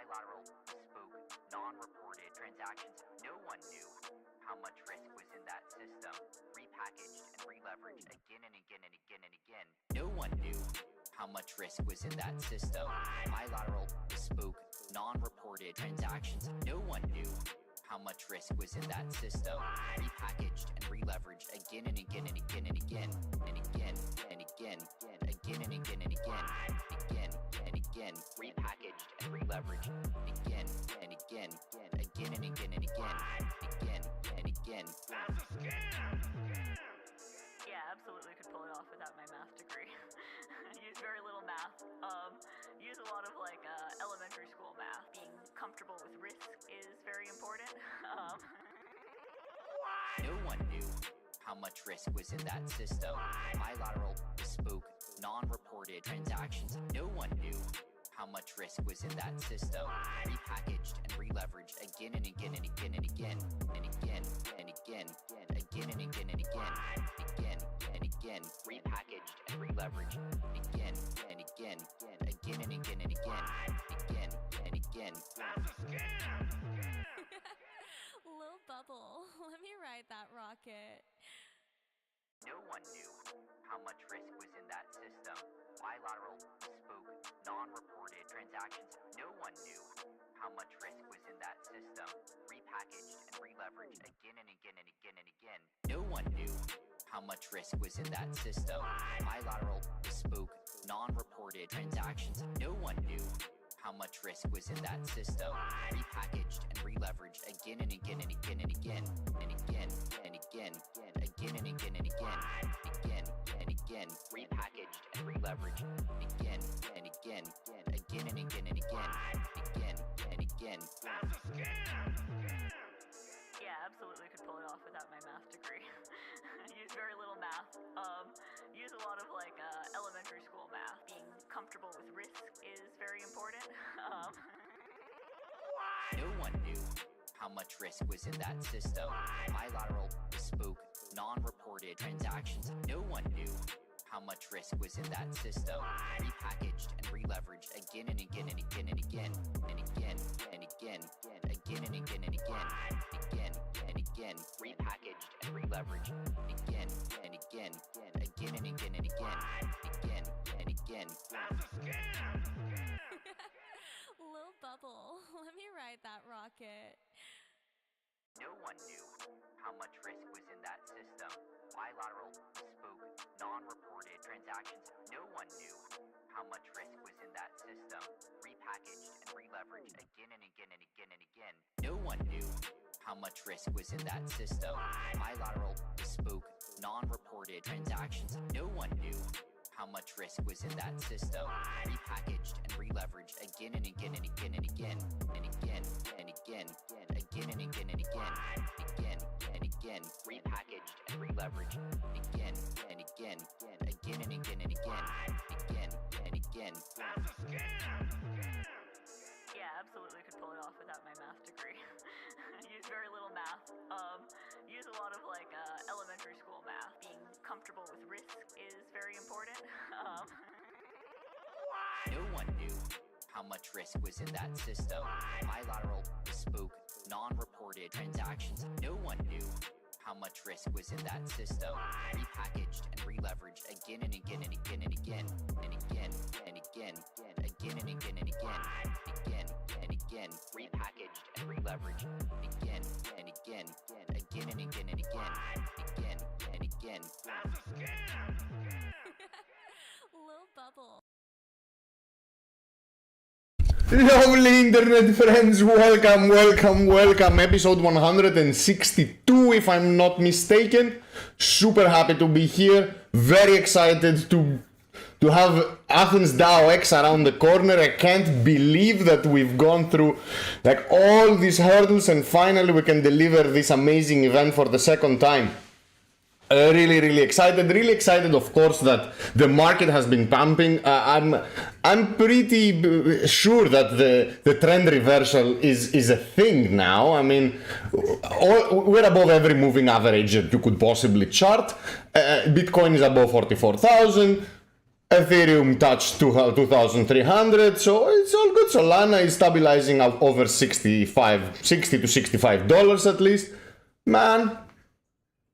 bilateral, bespoke, non-reported transactions. No one knew how much risk was in that system, repackaged and re-leveraged again and again and again and again. No one knew how much risk was in that system. Bilateral, bespoke, non-reported transactions. No one knew how much risk was in that system, repackaged and re-leveraged again and again and again and again and again and again again and again and again and again, repackaged and re-leveraged again and again again and again and again and again. That's a scam! Yeah, absolutely could pull it off without my math degree. Use very little math. Use a lot of elementary school math. Being comfortable with risk is very important. No one knew how much risk was in that system. Bilateral, bespoke, non-reported transactions. No one knew how much risk was in that system. Repackaged and re-leveraged again and again and again and again and again and again again and again and again and again, repackaged and re-leveraged again and again again and again and again and again. That's a scam! Lil Bubble, let me ride that rocket. No one knew how much risk was in that system. Bilateral, bespoke, non-reported transactions. No one knew how much risk was in that system. Repackaged and re-leveraged again and again and again and again. No one knew how much risk was in that system. Bilateral, bespoke, non-reported transactions. No one knew how much risk was in that system. Repackaged and re-leveraged again and again and again and again and again and again again and again and again and again, repackaged and re-leveraged again and again again and again and again and again. That's a scam! Yeah, absolutely could pull it off without my math degree. Use very little math. Use a lot of elementary school math. Being comfortable with risk is very important. No one knew how much risk was in that system. Bilateral, bespoke, non-reported transactions. No one knew how much risk was in that system. Repackaged and re-leveraged again and again and again and again and again and again again and again and again and again, repackaged and re-leveraged again and again again and again and again and again. That's a scam! Lil Bubble, let me ride that rocket. No one knew how much risk was in that system. Bilateral, bespoke, non-reported transactions. No one knew how much risk was in that system. Repackaged and re-leveraged again and again and again and again. No one knew how much risk was in that system. Bilateral, bespoke, non-reported transactions. No one knew how much risk was in that system. Repackaged and re-leveraged again and again and again and again and again and again again and again and again and again, repackaged and re-leveraged again and again again and again and again and again. That's a scam! Yeah, absolutely could pull it off without my math degree. Use very little math. Use a lot of elementary school math. Being comfortable with risk is very important. No one knew how much risk was in that system. Bilateral, bespoke, non-reported transactions. No one knew how much risk was in that system. Repackaged and re-leveraged again and again and again and again and again and again again and again and again and again, repackaged and re-leveraged again and again again and again and again and again. That's a scam! Lil Bubble. Lovely internet friends, welcome, episode 162 if I'm not mistaken. Super happy to be here, very excited to have AthensDAOx around the corner. I can't believe that we've gone through all these hurdles and finally we can deliver this amazing event for the second time. Really excited of course that the market has been pumping. I'm pretty sure that the trend reversal is a thing now. I mean, we're above every moving average that you could possibly chart. Bitcoin is above 44,000. Ethereum touched 2,300, so it's all good. Solana is stabilizing out over $60 to $65 at least. Man,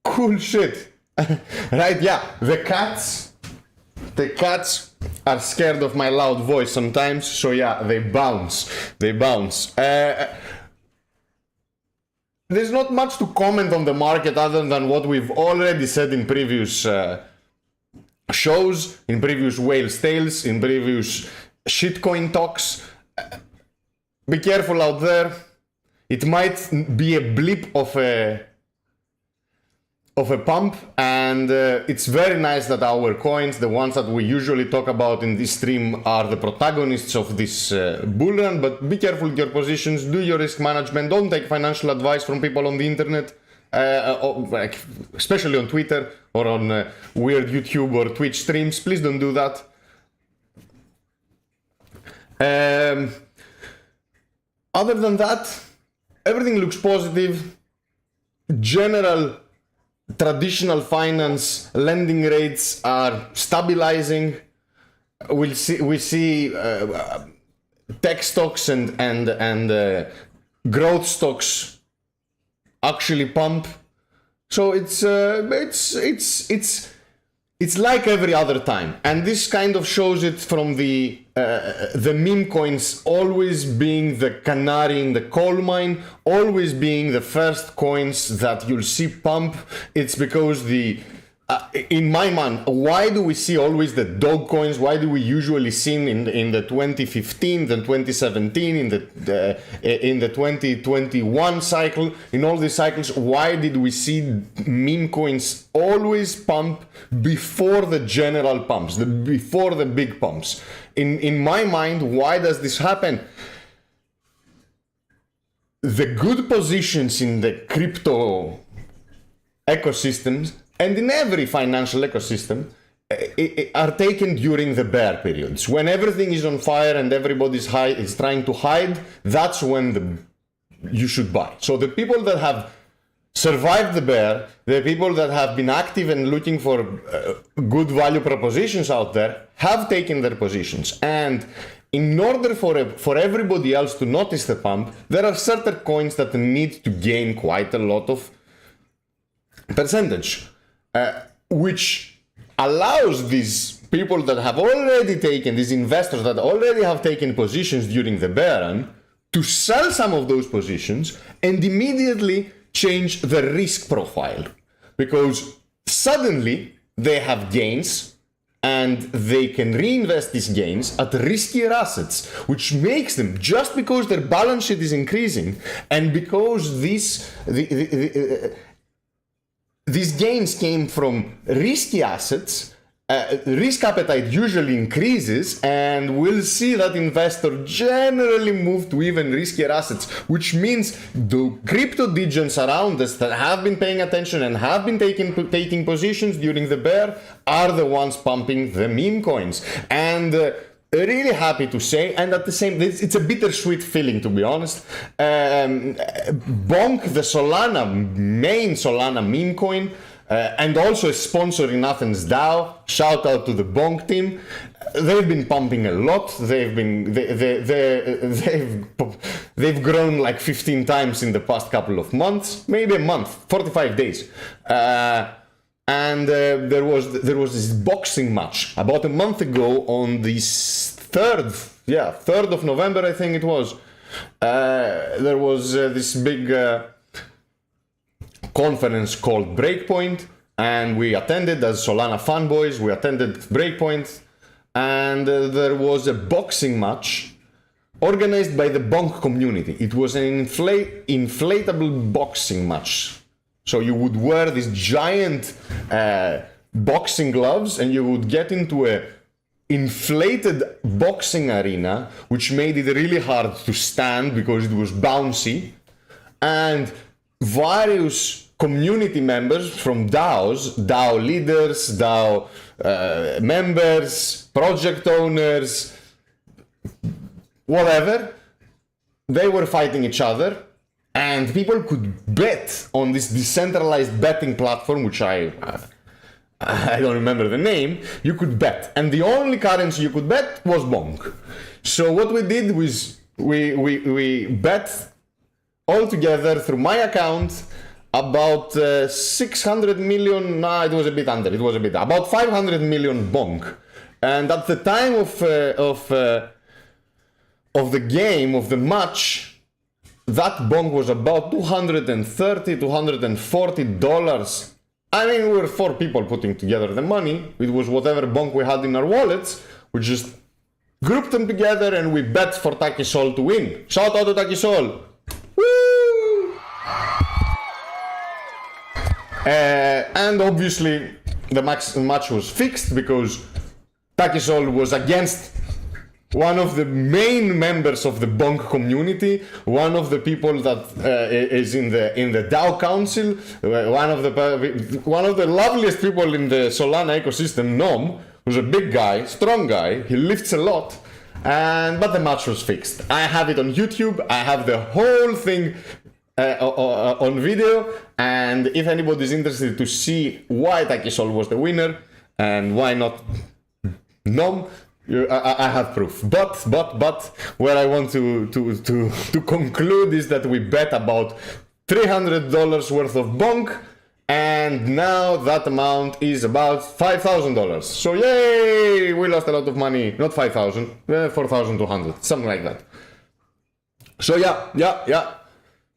cool shit. Right, yeah, the cats are scared of my loud voice sometimes, so yeah, they bounce. There's not much to comment on the market other than what we've already said in previous shows, in previous whales tales, in previous shitcoin talks. Be careful out there. It might be a blip of a pump, and it's very nice that our coins, the ones that we usually talk about in this stream, are the protagonists of this bull run. But be careful with your positions, do your risk management, don't take financial advice from people on the internet, especially on Twitter or on weird YouTube or Twitch streams. Please don't do that. Other than that, everything looks positive. General traditional finance lending rates are stabilizing. We see tech stocks and growth stocks actually pump. So it's like every other time, and this kind of shows it from the meme coins always being the canary in the coal mine, always being the first coins that you'll see pump. It's because in my mind, why do we see always the dog coins? Why do we usually see in the 2015, then 2017, in the 2021 cycle, in all these cycles, why did we see meme coins always pump before the general pumps, before the big pumps? In my mind, why does this happen? The good positions in the crypto ecosystems and in every financial ecosystem are taken during the bear periods. When everything is on fire and everybody's is trying to hide, that's when you should buy. So the people that have survived the bear, the people that have been active and looking for good value propositions out there, have taken their positions. And in order for everybody else to notice the pump, there are certain coins that need to gain quite a lot of percentage, which allows these people that have already taken, these investors that already have taken positions during the bear run, to sell some of those positions and immediately change the risk profile, because suddenly they have gains and they can reinvest these gains at riskier assets, which makes them, just because their balance sheet is increasing and because these gains came from risky assets, risk appetite usually increases, and we'll see that investor generally move to even riskier assets, which means the crypto degens around us that have been paying attention and have been taking positions during the bear are the ones pumping the meme coins. And really happy to say, and at the same, it's a bittersweet feeling, to be honest. Bonk, the main Solana meme coin, and also a sponsor in AthensDAO. Shout out to the Bonk team. They've been pumping a lot. They've grown like 15 times in the past couple of months, maybe a month, 45 days. And there was this boxing match about a month ago on the 3rd of November, I think it was. There was this big conference called Breakpoint, and we attended as Solana fanboys. We attended Breakpoint, and there was a boxing match organized by the Bonk community. It was an inflatable boxing match. So you would wear these giant boxing gloves, and you would get into a inflated boxing arena, which made it really hard to stand because it was bouncy. And various community members from DAOs, DAO leaders, DAO members, project owners, whatever, they were fighting each other, and people could bet on this decentralized betting platform, which I I don't remember the name, you could bet. And the only currency you could bet was bonk. So what we did was we bet all together through my account about 600 million, it was a bit under, about 500 million bonk. And at the time of the game, of the match, that bonk was about $230, $240. I mean, we were 4 people putting together the money. It was whatever bonk we had in our wallets. We just grouped them together and we bet for Takisol to win. Shout out to Takisol. Woo! And obviously the match was fixed because Takisol was against one of the main members of the bonk community, one of the people that is in the DAO council, one of the loveliest people in the Solana ecosystem, Nom, who's a big guy, strong guy, he lifts a lot, but the match was fixed. I have it on YouTube, I have the whole thing on video, and if anybody is interested to see why Takisol was the winner and why not Nom, I have proof. But where I want to conclude is that we bet about $300 worth of bonk, and now that amount is about $5,000. So yay, we lost a lot of money. Not 5,000, 4,200, something like that. So yeah.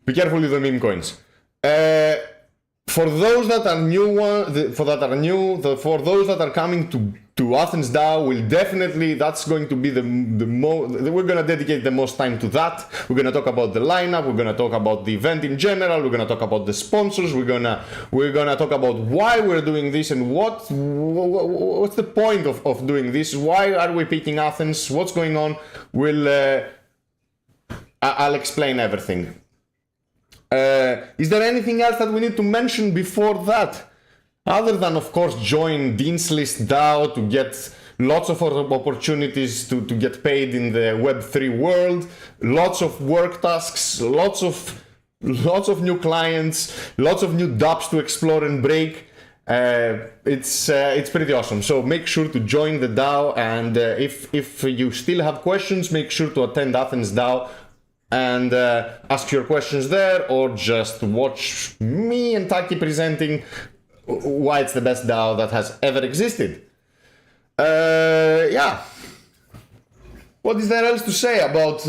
Be careful with the meme coins. For those that are new, for those that are coming to AthensDAO, will definitely, that's going to be we're gonna dedicate the most time to that. We're gonna talk about the lineup, we're gonna talk about the event in general, we're gonna talk about the sponsors, we're gonna talk about why we're doing this and what's the point of doing this, why are we picking Athens, what's going on. I'll explain everything. Is there anything else that we need to mention before that? Other than, of course, join Dean's List DAO to get lots of opportunities to get paid in the Web3 world, lots of work tasks, lots of new clients, lots of new dApps to explore and break. It's pretty awesome. So make sure to join the DAO, and if you still have questions, make sure to attend AthensDAO and ask your questions there, or just watch me and Taki presenting why it's the best DAO that has ever existed. Yeah. What is there else to say about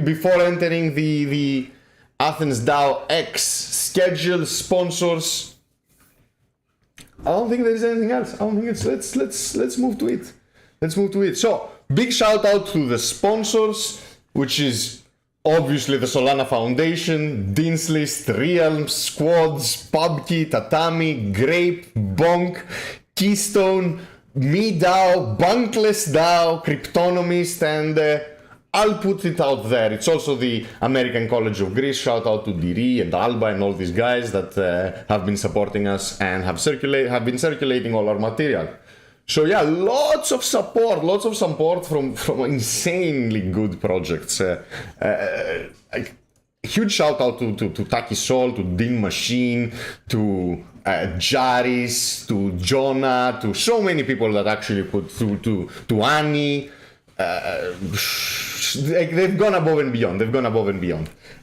before entering the AthensDAOx schedule, sponsors? I don't think there's anything else. I don't think let's move to it. Let's move to it. So big shout out to the sponsors, which is obviously the Solana Foundation, Dean's List, Realms, Squads, PubKey, Tatami, Grape, Bonk, Keystone, MeDAO, Bankless DAO, Cryptonomist, and I'll put it out there. It's also the American College of Greece. Shout out to Diri and Alba and all these guys that have been supporting us and have been circulating all our material. So yeah, lots of support from insanely good projects. Huge shout out to Takisol, to Dean Machine, to Jaris, to Jonah, to so many people that actually put through, to Annie. They've gone above and beyond.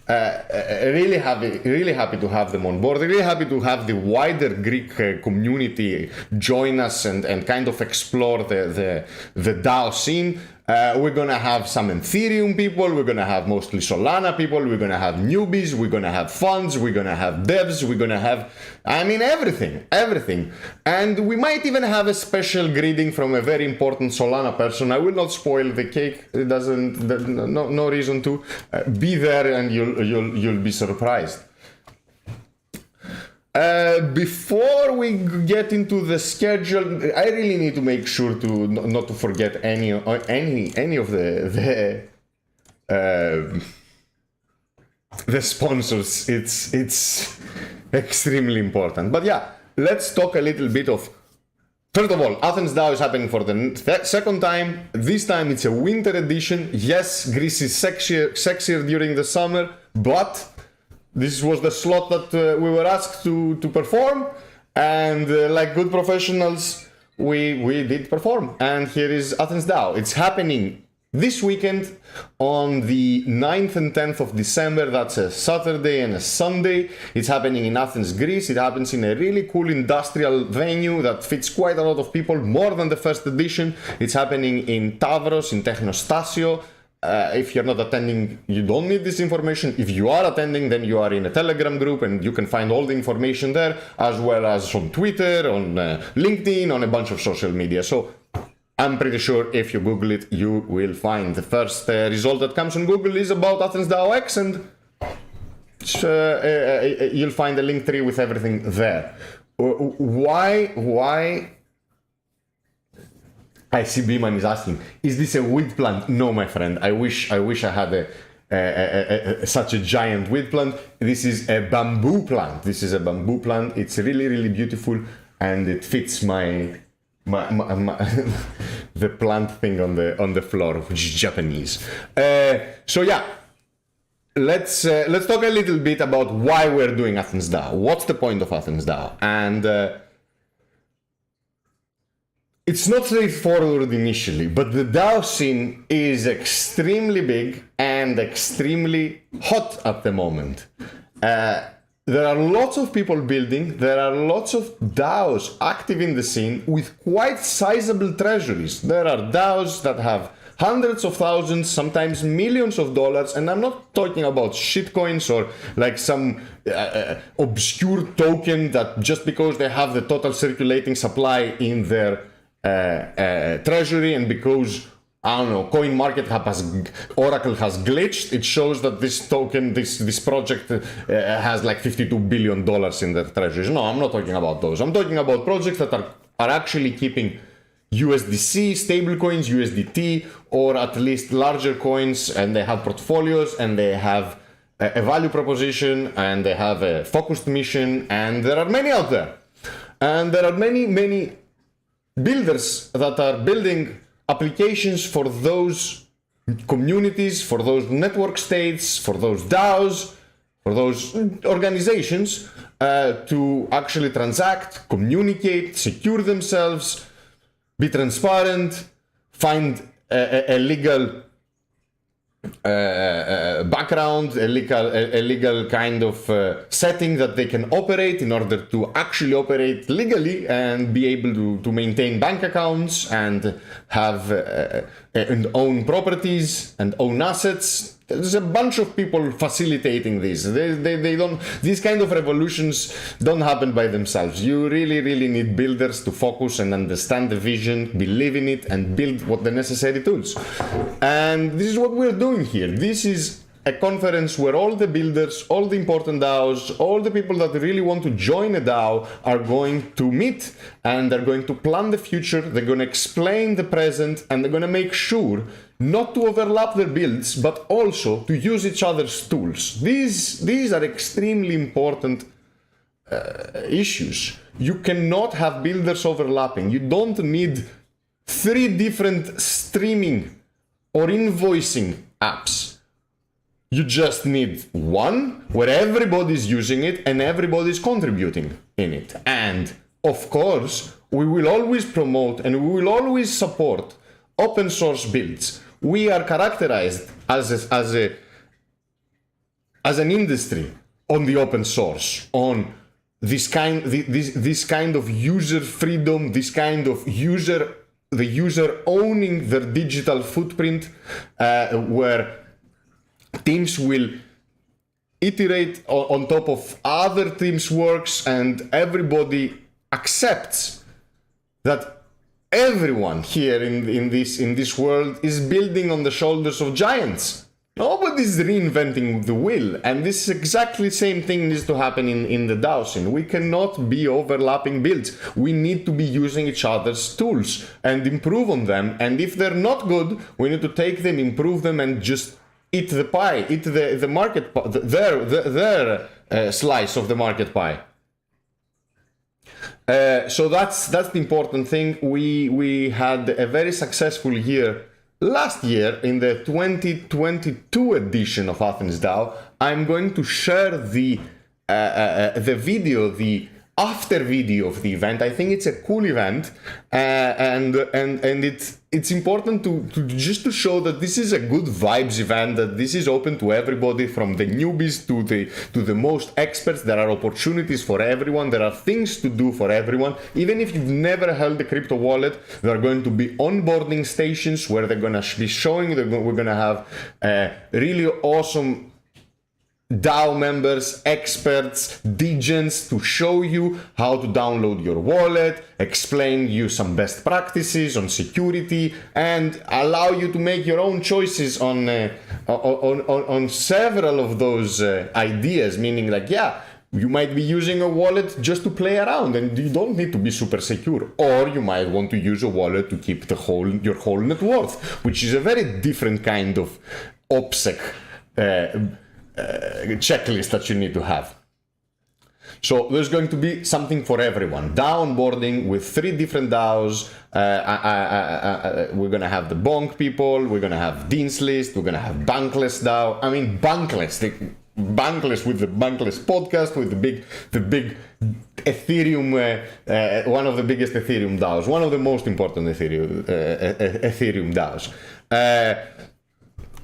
Really happy to have them on board. Really happy to have the wider Greek community join us and kind of explore the DAO scene. We're gonna have some Ethereum people, we're gonna have mostly Solana people, we're gonna have newbies, we're gonna have funds, we're gonna have devs, we're gonna have, I mean, everything. And we might even have a special greeting from a very important Solana person. I will not spoil the cake, it doesn't, no reason to. Be there and you'll be surprised. Before we get into the schedule, I really need to make sure to not to forget any of the sponsors. It's extremely important. But yeah, let's talk a little bit of. First of all, AthensDAO is happening for the second time. This time it's a winter edition. Yes, Greece is sexier during the summer, but this was the slot that we were asked to perform, And like good professionals, we did perform. And here is AthensDAO. It's happening this weekend on the 9th and 10th of December. That's a Saturday and a Sunday. It's happening in Athens, Greece. It happens in a really cool industrial venue that fits quite a lot of people, more than the first edition. It's happening in Tavros, in Technostasio. If you're not attending, you don't need this information. If you are attending, then you are in a Telegram group and you can find all the information there, as well as on Twitter, on LinkedIn, on a bunch of social media. So I'm pretty sure if you Google it, you will find the first result that comes on Google is about AthensDAOx, and you'll find a link tree with everything there. Why? I see Beeman is asking, is this a weed plant? No, my friend. I wish I had such a giant weed plant. This is a bamboo plant. It's really, really beautiful, and it fits my the plant thing on the floor, which is Japanese. So yeah, let's talk a little bit about why we're doing AthensDAO. What's the point of AthensDAO? And it's not straightforward initially, but the DAO scene is extremely big and extremely hot at the moment. There are lots of people building, there are lots of DAOs active in the scene with quite sizable treasuries. There are DAOs that have hundreds of thousands, sometimes millions of dollars, and I'm not talking about shitcoins or like some obscure token that just because they have the total circulating supply in their treasury, and because I don't know, Oracle has glitched, it shows that this token, this project has like $52 billion in their treasuries. No, I'm not talking about those. I'm talking about projects that are actually keeping USDC, stablecoins, USDT, or at least larger coins, and they have portfolios, and they have a value proposition, and they have a focused mission, and there are many out there. And there are many builders that are building applications for those communities, for those network states, for those DAOs, for those organizations to actually transact, communicate, secure themselves, be transparent, find a legal background, a legal kind of setting that they can operate in order to actually operate legally and be able to maintain bank accounts and have and own properties and own assets. There's a bunch of people facilitating this. They don't. These kind of revolutions don't happen by themselves. You really need builders to focus and understand the vision, believe in it, and build what the necessary tools. And this is what we're doing here. This is a conference where all the builders, all the important DAOs, all the people that really want to join a DAO are going to meet, and they're going to plan the future. They're going to explain the present, and they're going to make sure not to overlap their builds, but also to use each other's tools. These are extremely important issues. You cannot have builders overlapping. You don't need 3 different streaming or invoicing apps. You just need one where everybody's using it and everybody's contributing in it. And of course, we will always promote and we will always support open source builds. We are characterized as an industry on the open source, on this kind of user freedom, this kind of the user owning their digital footprint, where teams will iterate on top of other teams' works, and everybody accepts that everyone here in this world is building on the shoulders of giants. Nobody's reinventing the wheel, and this is exactly the same thing needs to happen in the DAO scene. We cannot be overlapping builds. We need to be using each other's tools and improve on them, and if they're not good, we need to take them, improve them, and just eat the pie, eat the market, their slice of the market pie. So that's the important thing. We had a very successful year last year in the 2022 edition of AthensDAO. I'm going to share the video, the after video of the event. I think it's a cool event, and it's important to just to show that this is a good vibes event, that this is open to everybody, from the newbies to the most experts. There are opportunities for everyone. There are things to do for everyone. Even if you've never held a crypto wallet, there are going to be onboarding stations where they're going to be showing. We're going to have really awesome DAO members, experts, degens to show you how to download your wallet, explain you some best practices on security, and allow you to make your own choices on several of those ideas. Meaning, like, yeah, you might be using a wallet just to play around, and you don't need to be super secure. Or you might want to use a wallet to keep your whole net worth, which is a very different kind of OPSEC checklist that you need to have. So there's going to be something for everyone. DAO onboarding with 3 different DAOs. We're going to have the bonk people. We're going to have Dean's List. We're going to have Bankless DAO. I mean, Bankless with the Bankless podcast, with the big Ethereum, one of the biggest Ethereum DAOs, one of the most important Ethereum DAOs.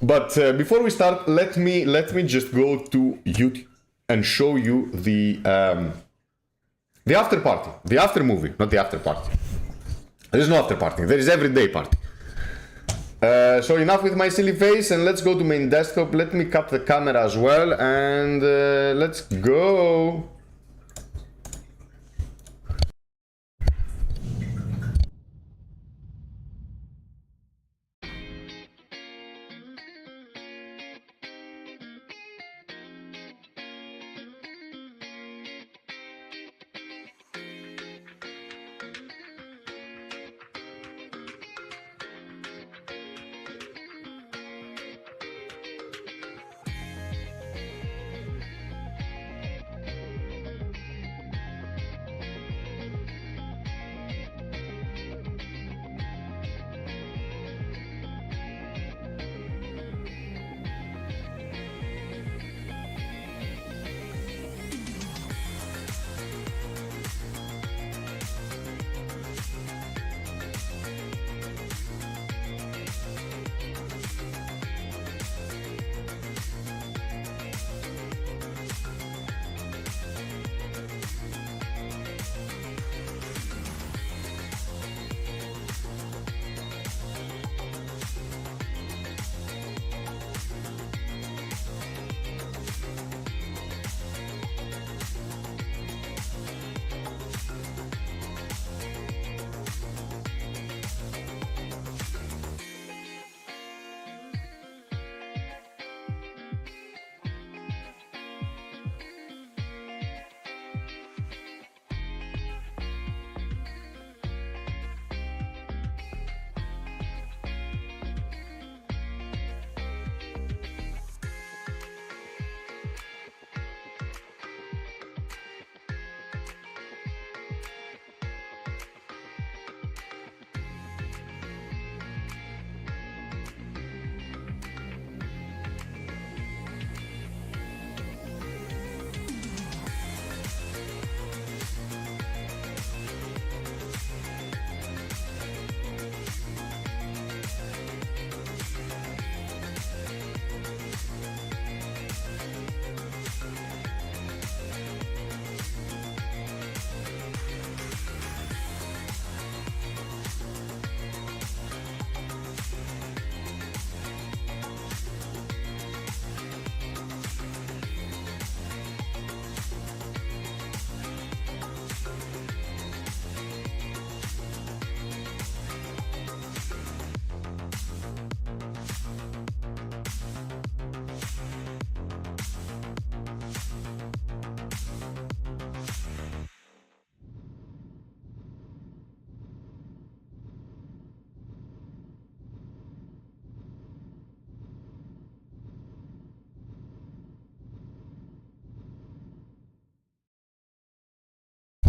But before we start, let me just go to YouTube and show you the after party, the after movie, not the after party. There is no after party. There is everyday party. So enough with my silly face, and let's go to main desktop. Let me cap the camera as well, and let's go.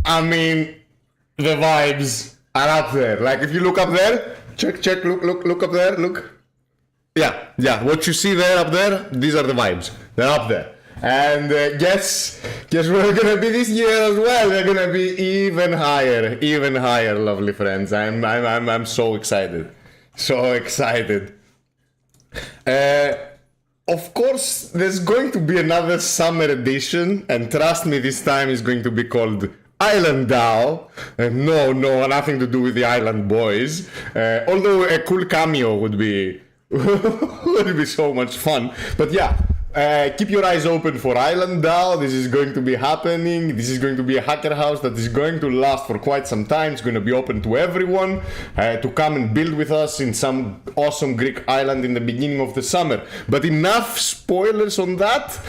I mean, the vibes are up there. Like, if you look up there, check, look up there, look. Yeah, what you see there up there, these are the vibes. They're up there. And yes, Guess we're gonna be this year as well. We're gonna be even higher, lovely friends. I'm so excited, so excited. Of course, there's going to be another summer edition, and trust me, this time is going to be called AthensDAO. No, nothing to do with the Island Boys. Although a cool cameo would be would be so much fun. But yeah. Keep your eyes open for AthensDAO. This is going to be happening. This is going to be a hacker house that is going to last for quite some time. It's going to be open to everyone to come and build with us in some awesome Greek island in the beginning of the summer. But enough spoilers on that.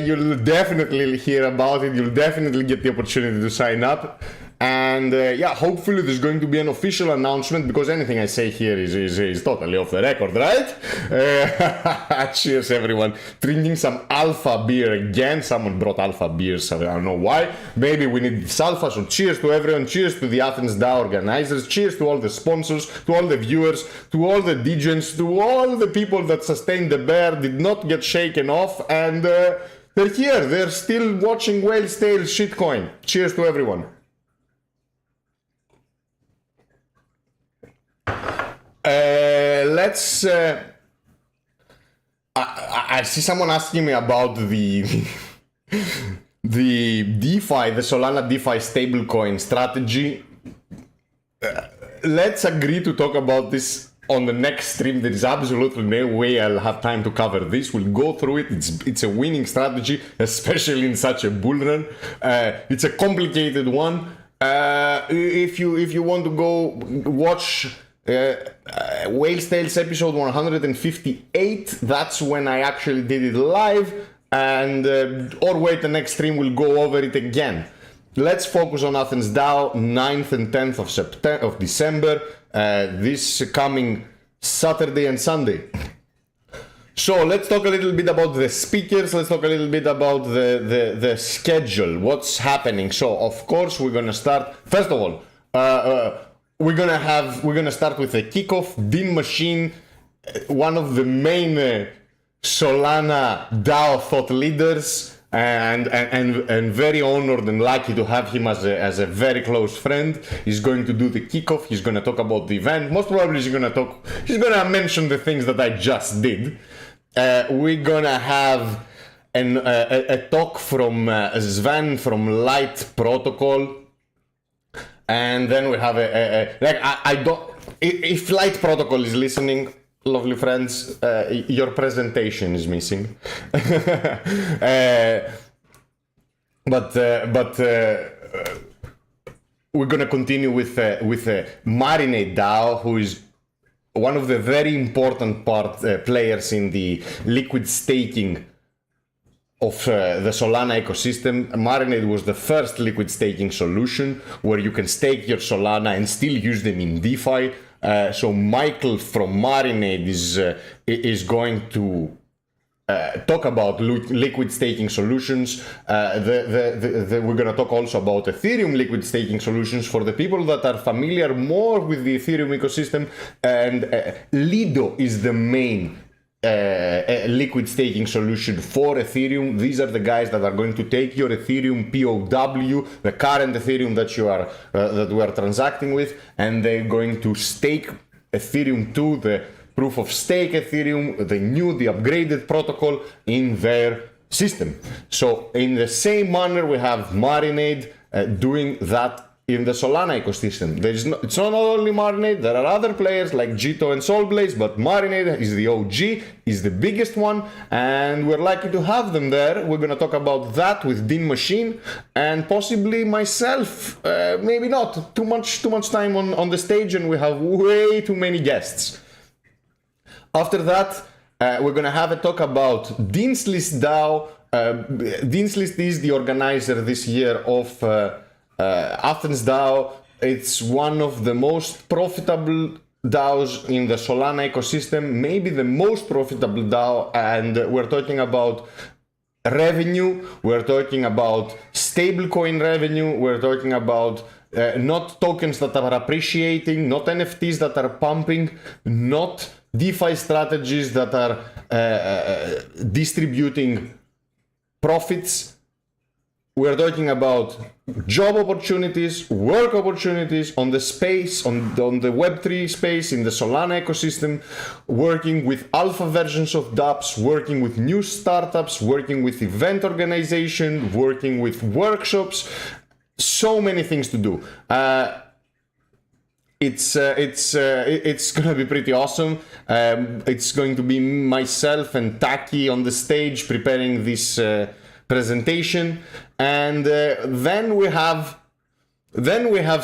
You'll definitely hear about it. You'll definitely get the opportunity to sign up. And yeah, hopefully there's going to be an official announcement, because anything I say here is totally off the record, right? Cheers, everyone. Drinking some alpha beer again. Someone brought alpha beers, I don't know why. Maybe we need this alpha, so cheers to everyone. Cheers to the AthensDAO organizers. Cheers to all the sponsors, to all the viewers, to all the degens, to all the people that sustained the bear, did not get shaken off, and they're here. They're still watching Whale's Tail shitcoin. Cheers to everyone. Let's. I see someone asking me about the DeFi, the Solana DeFi stablecoin strategy. Let's agree to talk about this on the next stream. There is absolutely no way I'll have time to cover this. We'll go through it. It's a winning strategy, especially in such a bull run. It's a complicated one. If you want to go watch Whale's Tales episode 158, that's when I actually did it live, and or wait, the next stream will go over it again. Let's focus on AthensDAO, 9th and 10th of December, this coming Saturday and Sunday. So let's talk a little bit about the speakers. Let's talk a little bit about the schedule, what's happening. So of course we're gonna start, first of all, we're gonna start with a kickoff. Dean Machine, one of the main Solana DAO thought leaders, and very honored and lucky to have him as a very close friend. He's going to do the kickoff. He's gonna talk about the event. Most probably he's gonna mention the things that I just did. We're gonna have a talk from Sven from Light Protocol. And then we have if Light Protocol is listening, lovely friends, your presentation is missing. But we're gonna continue with Marinate DAO, who is one of the very important players in the liquid staking of the Solana ecosystem. Marinate was the first liquid staking solution where you can stake your Solana and still use them in DeFi. So Michael from Marinate is going to talk about liquid staking solutions. We're going to talk also about Ethereum liquid staking solutions for the people that are familiar more with the Ethereum ecosystem. And Lido is the main liquid staking solution for Ethereum. These are the guys that are going to take your Ethereum POW, the current Ethereum that we are transacting with, and they're going to stake Ethereum to the proof of stake Ethereum, the upgraded protocol in their system. So in the same manner, we have Marinade doing that in the Solana ecosystem. It's not only Marinade, there are other players like Jito and Soulblaze, but Marinade is the OG, is the biggest one, and we're lucky to have them there. We're gonna talk about that with Dean Machine, and possibly myself, maybe not, too much time on the stage, and we have way too many guests. After that, we're gonna have a talk about Dean's List DAO. Dean's List is the organizer this year of AthensDAO. It's one of the most profitable DAOs in the Solana ecosystem, maybe the most profitable DAO, and we're talking about revenue, we're talking about stablecoin revenue, we're talking about not tokens that are appreciating, not NFTs that are pumping, not DeFi strategies that are distributing profits. we're talking about job opportunities, work opportunities on the space, on the Web3 space, in the Solana ecosystem, working with alpha versions of dApps, working with new startups, working with event organization, working with workshops, so many things to do. It's gonna be pretty awesome. It's going to be myself and Taki on the stage preparing this presentation, and then we have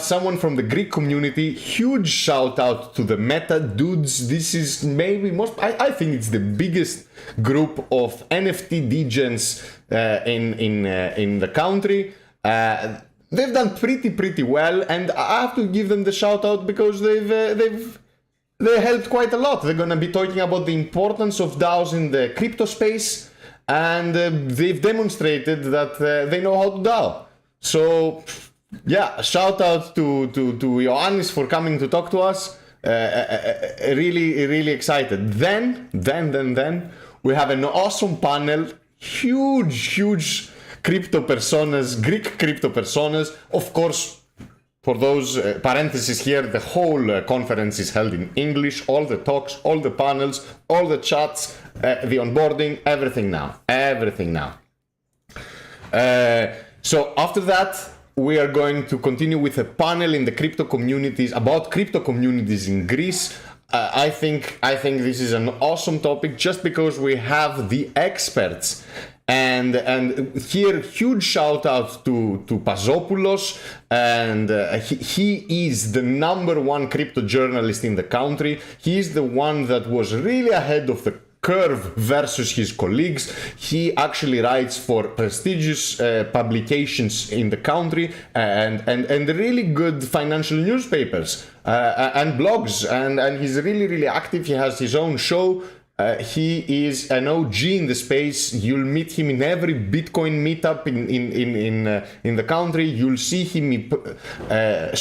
someone from the Greek community. Huge shout out to the Meta dudes. This is maybe I think it's the biggest group of NFT degens in the country. They've done pretty well, and I have to give them the shout out because they helped quite a lot. They're gonna be talking about the importance of DAOs in the crypto space, and they've demonstrated that they know how to DAO. So yeah, shout out to Ioannis for coming to talk to us. Really excited. Then we have an awesome panel, huge crypto personas, Greek crypto personas. Of course, for those parentheses here, the whole conference is held in English. All the talks, all the panels, all the chats, the onboarding, everything now. So after that, we are going to continue with a panel in the crypto communities, about crypto communities in Greece. I think this is an awesome topic just because we have the experts. And here, huge shout out to Pazopoulos, and he is the #1 crypto journalist in the country. He is the one that was really ahead of the curve versus his colleagues. He actually writes for prestigious publications in the country and really good financial newspapers and blogs, and he's really active. He has his own show. He is an OG in the space. You'll meet him in every Bitcoin meetup in the country. You'll see him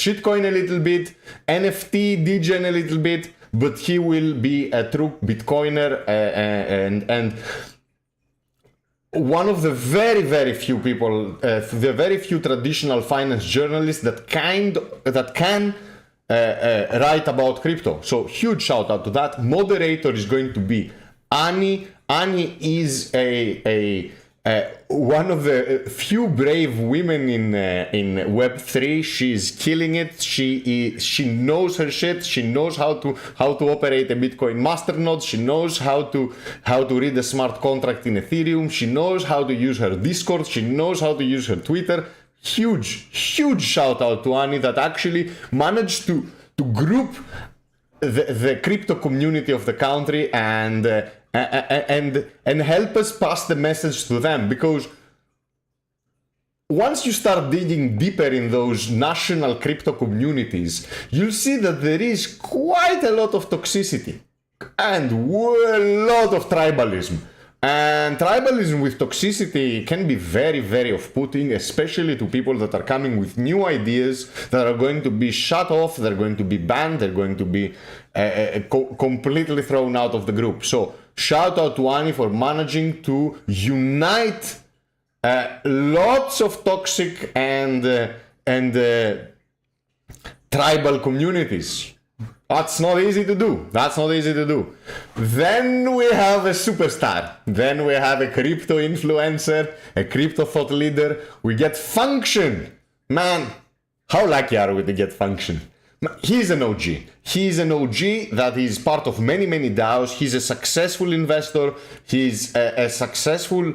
shitcoin a little bit, NFT degen a little bit, but he will be a true Bitcoiner and one of the very few people, the very few traditional finance journalists that can write about crypto. So huge shout out to that. Moderator is going to be Annie. Annie is a one of the few brave women in Web3. She's killing it. She knows her shit. She knows how to operate a Bitcoin masternode. She knows how to read a smart contract in Ethereum. She knows how to use her Discord. She knows how to use her Twitter. Huge shout out to Annie that actually managed to group the crypto community of the country and help us pass the message to them, because once you start digging deeper in those national crypto communities, you'll see that there is quite a lot of toxicity and a lot of tribalism. And tribalism with toxicity can be very off-putting, especially to people that are coming with new ideas that are going to be shut off, they're going to be banned, they're going to be completely thrown out of the group. So shout out to Annie for managing to unite lots of toxic and tribal communities. That's not easy to do. Then we have a superstar. Then we have a crypto influencer, a crypto thought leader. We get Function. Man, how lucky are we to get Function? He's an OG. He's an OG that is part of many DAOs. He's a successful investor. He's a successful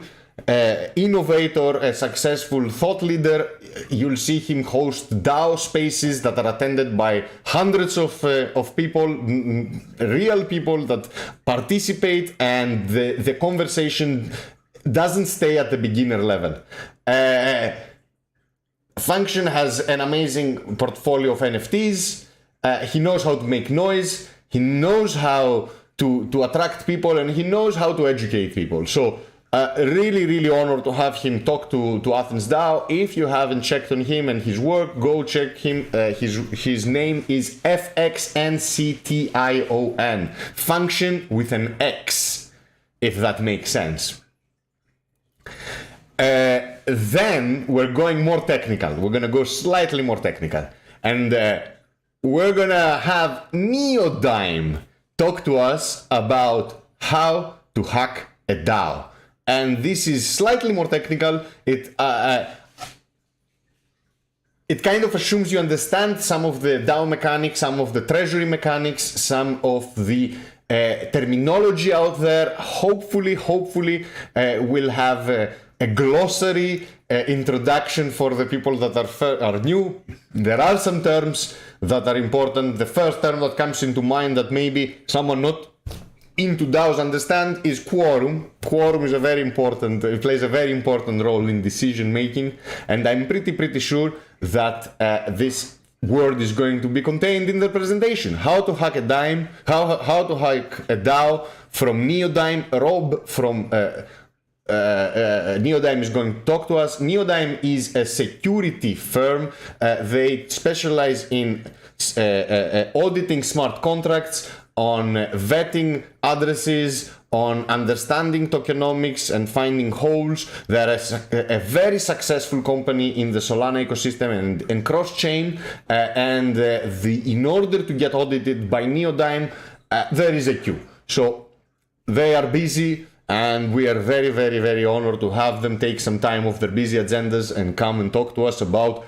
innovator, a successful thought leader. You'll see him host DAO spaces that are attended by hundreds of people, real people that participate, and the conversation doesn't stay at the beginner level. Function has an amazing portfolio of NFTs. He knows how to make noise. He knows how to attract people, and he knows how to educate people. So really honored to have him talk to AthensDAO. If you haven't checked on him and his work, go check him. His name is FXNCTION. Function with an X, if that makes sense. then we're going more technical. We're going to go slightly more technical. And we're going to have Neodyme talk to us about how to hack a DAO. And this is slightly more technical. It kind of assumes you understand some of the DAO mechanics, some of the treasury mechanics, some of the terminology out there. Hopefully, we'll have a glossary introduction for the people that are new. There are some terms that are important. The first term that comes into mind that maybe someone not into DAOs understand is quorum. Quorum is it plays a very important role in decision making, and I'm pretty sure that this word is going to be contained in the presentation. How to hack a dime, how to hack a DAO from Neodyme. Rob from Neodyme is going to talk to us. Neodyme is a security firm. They specialize in auditing smart contracts, on vetting addresses, on understanding tokenomics and finding holes. They're a very successful company in the Solana ecosystem and cross-chain. In order to get audited by Neodyme, there is a queue. So they are busy, and we are very honored to have them take some time off their busy agendas and come and talk to us about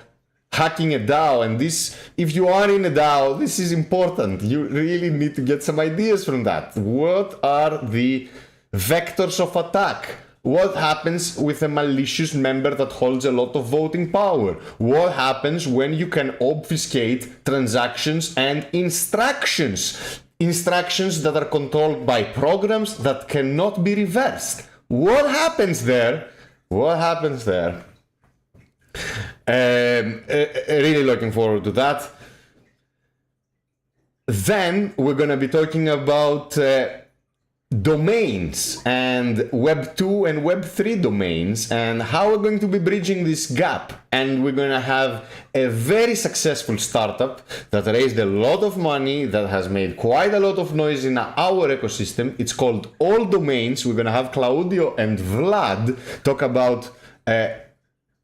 hacking a DAO. And this, if you are in a DAO, this is important. You really need to get some ideas from that. What are the vectors of attack? What happens with a malicious member that holds a lot of voting power? What happens when you can obfuscate transactions and instructions? Instructions that are controlled by programs that cannot be reversed. What happens there? Really looking forward to that. Then we're going to be talking about domains and Web 2 and Web 3 domains and how we're going to be bridging this gap. And we're going to have a very successful startup that raised a lot of money, that has made quite a lot of noise in our ecosystem. It's called All Domains. We're going to have Claudio and Vlad talk about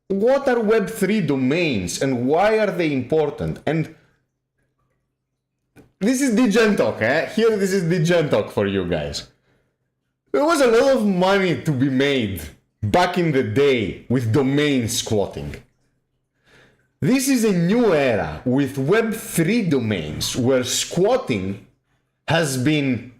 what are Web 3 domains and why are they important. And this is DGen talk, Here, this is DGen talk for you guys. There was a lot of money to be made back in the day with domain squatting. This is a new era with Web 3 domains where squatting has been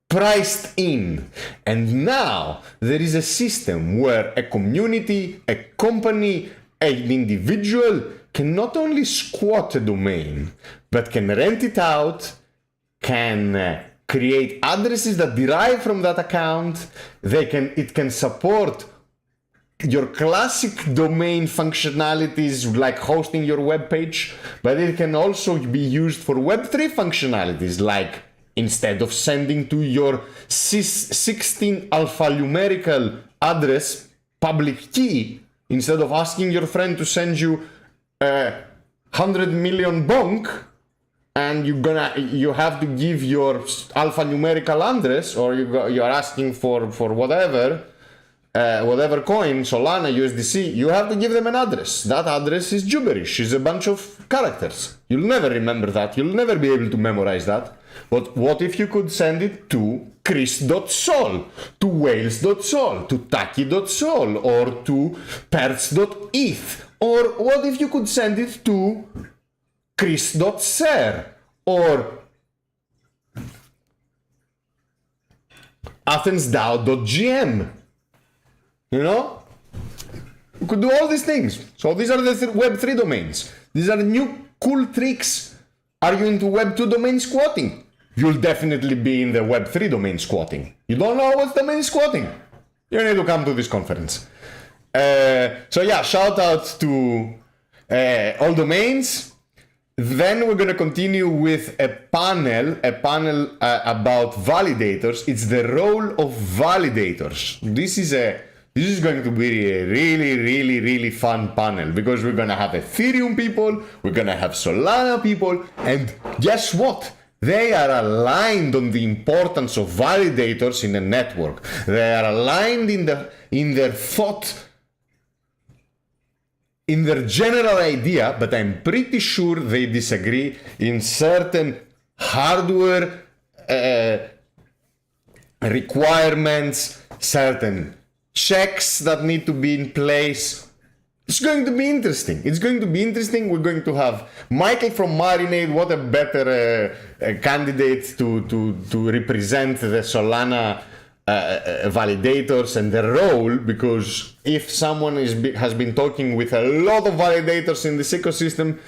priced in. And now there is a system where a community, a company, an individual can not only squat a domain, but can rent it out, can create addresses that derive from that account. It can support your classic domain functionalities like hosting your web page, but it can also be used for Web3 functionalities, like instead of sending to your 16 alphanumerical address public key, instead of asking your friend to send you 100 million bonk, and you have to give your alphanumerical address, or you're asking for whatever coin, Solana, USDC, you have to give them an address. That address is gibberish, is a bunch of characters. You'll never remember that, you'll never be able to memorize that. But what if you could send it to chris.sol, to wales.sol, to taki.sol, or to perts.eth? Or what if you could send it to chris.ser, or AthensDAO.gm? You know? You could do all these things. So these are the Web 3 domains. These are new cool tricks. Are you into Web 2 domain squatting? You'll definitely be in the Web 3 domain squatting. You don't know what's domain squatting? You need to come to this conference. So yeah, shout out to All Domains. Then we're going to continue with a panel about validators. It's the role of validators. This is going to be a really fun panel, because we're going to have Ethereum people, we're going to have Solana people, and guess what? They are aligned on the importance of validators in a network. They are aligned in their thought in their general idea, but I'm pretty sure they disagree in certain hardware requirements, certain checks that need to be in place. It's going to be interesting. It's going to be interesting. We're going to have Michael from Marinade. What a better candidate to represent the Solana validators and their role, because if someone has been talking with a lot of validators in this ecosystem,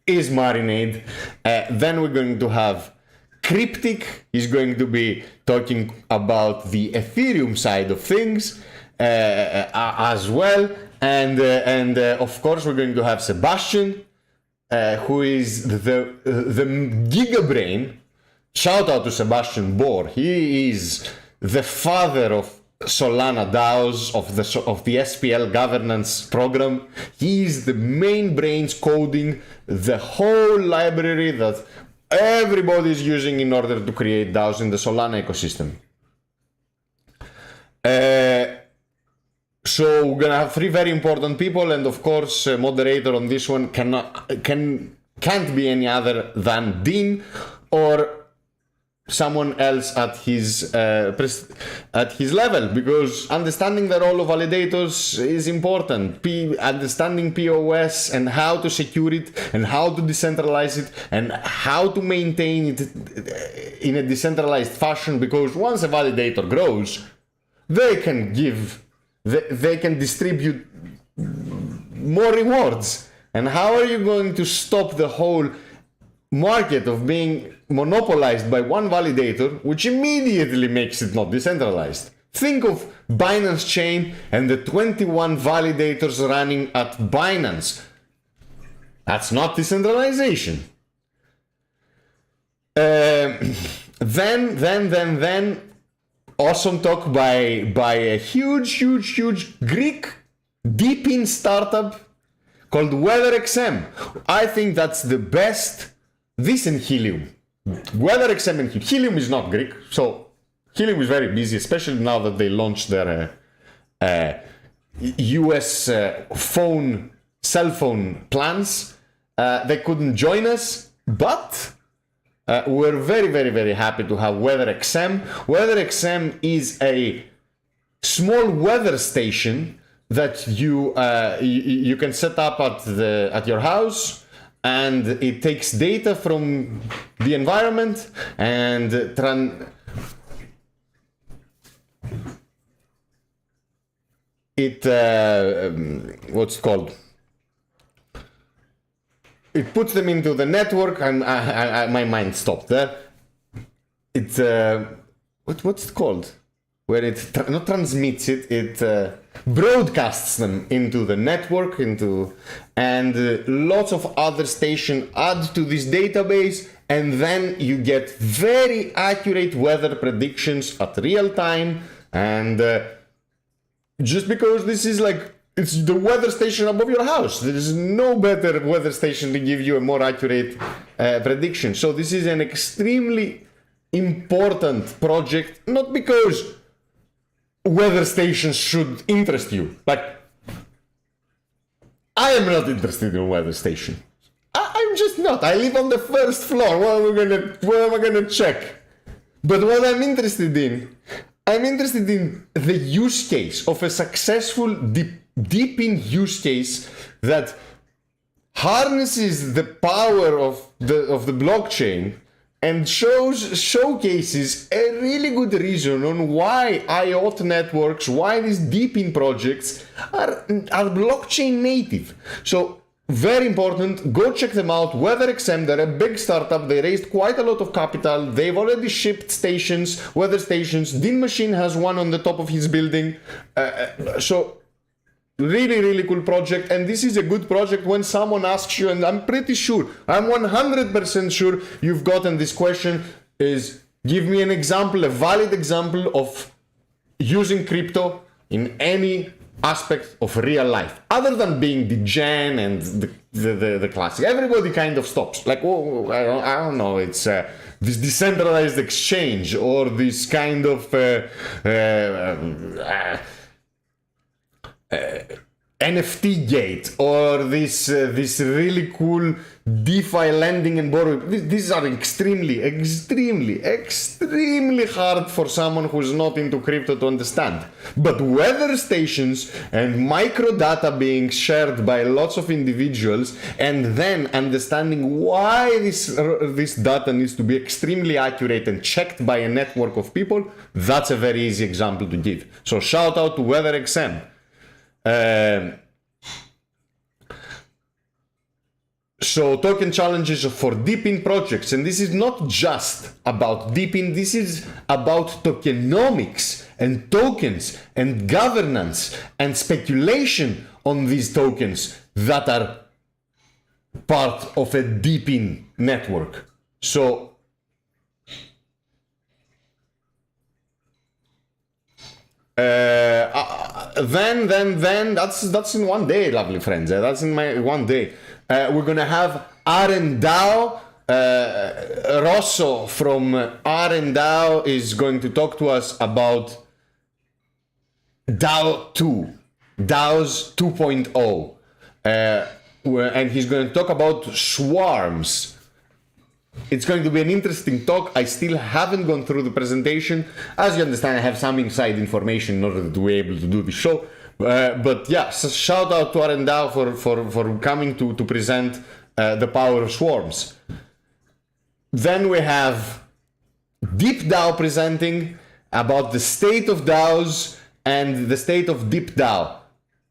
is Marinade. Then we're going to have Cryptic. Is going to be talking about the Ethereum side of things as well. And of course, we're going to have Sebastian, who is the Giga Brain. Shout out to Sebastian Bohr. He is the father of Solana DAOs, of the SPL governance program. He is the main brains coding the whole library that everybody is using in order to create DAOs in the Solana ecosystem. So we're gonna have three very important people, and of course, moderator on this one can't be any other than Dean or someone else at his level, because understanding the role of validators is important. Understanding POS and how to secure it and how to decentralize it and how to maintain it in a decentralized fashion, because once a validator grows, they can distribute more rewards. And how are you going to stop the whole market of being monopolized by one validator, which immediately makes it not decentralized? Think of Binance Chain and the 21 validators running at Binance. That's not decentralization. Then awesome talk by a huge Greek deep in startup called WeatherXM. I think that's the best. This and Helium. WeatherXM and Helium is not Greek, so Helium is very busy, especially now that they launched their US cell phone plans. They couldn't join us, but we're very happy to have WeatherXM. WeatherXM is a small weather station that you can set up at your house, and it takes data from the environment and what's it called? It puts them into the network, and my mind stopped there. It what's it called? Where it not transmits it, it broadcasts them into the network, and lots of other stations add to this database, and then you get very accurate weather predictions at real time. And just because this is like, it's the weather station above your house, there is no better weather station to give you a more accurate prediction. So this is an extremely important project, not because weather stations should interest you. Like, I am not interested in weather station. I'm just not. I live on the first floor. What am I gonna check? But what I'm interested in the use case of a successful deep in use case that harnesses the power of the blockchain and showcases a really good reason on why IoT networks, why these deep in projects are blockchain native. So very important, go check them out. WeatherXM, they're a big startup, they raised quite a lot of capital, they've already shipped stations, weather stations. Dean Machine has one on the top of his building. So really cool project, and this is a good project when someone asks you, and I'm pretty sure, I'm 100% sure you've gotten this question, is give me an example, a valid example of using crypto in any aspect of real life, other than being the gen and the classic. Everybody kind of stops, like, oh, I don't know, it's this decentralized exchange, or this kind of NFT gate or this really cool DeFi lending and borrowing. These are extremely hard for someone who's not into crypto to understand. But weather stations and micro data being shared by lots of individuals, and then understanding why this data needs to be extremely accurate and checked by a network of people, that's a very easy example to give. So shout out to WeatherXM. So token challenges for deepin projects, and this is not just about deepin, this is about tokenomics and tokens and governance and speculation on these tokens that are part of a deepin network. So then that's in one day, lovely friends. That's in my one day. We're gonna have AthensDAO. Rosso from AthensDAO is going to talk to us about DAO 2, DAOs 2.0, and he's going to talk about swarms. It's going to be an interesting talk. I still haven't gone through the presentation. As you understand, I have some inside information in order to be able to do the show. But yeah, so shout out to AthensDAO for coming to present the power of swarms. Then we have DeepDAO presenting about the state of DAOs and the state of DeepDAO.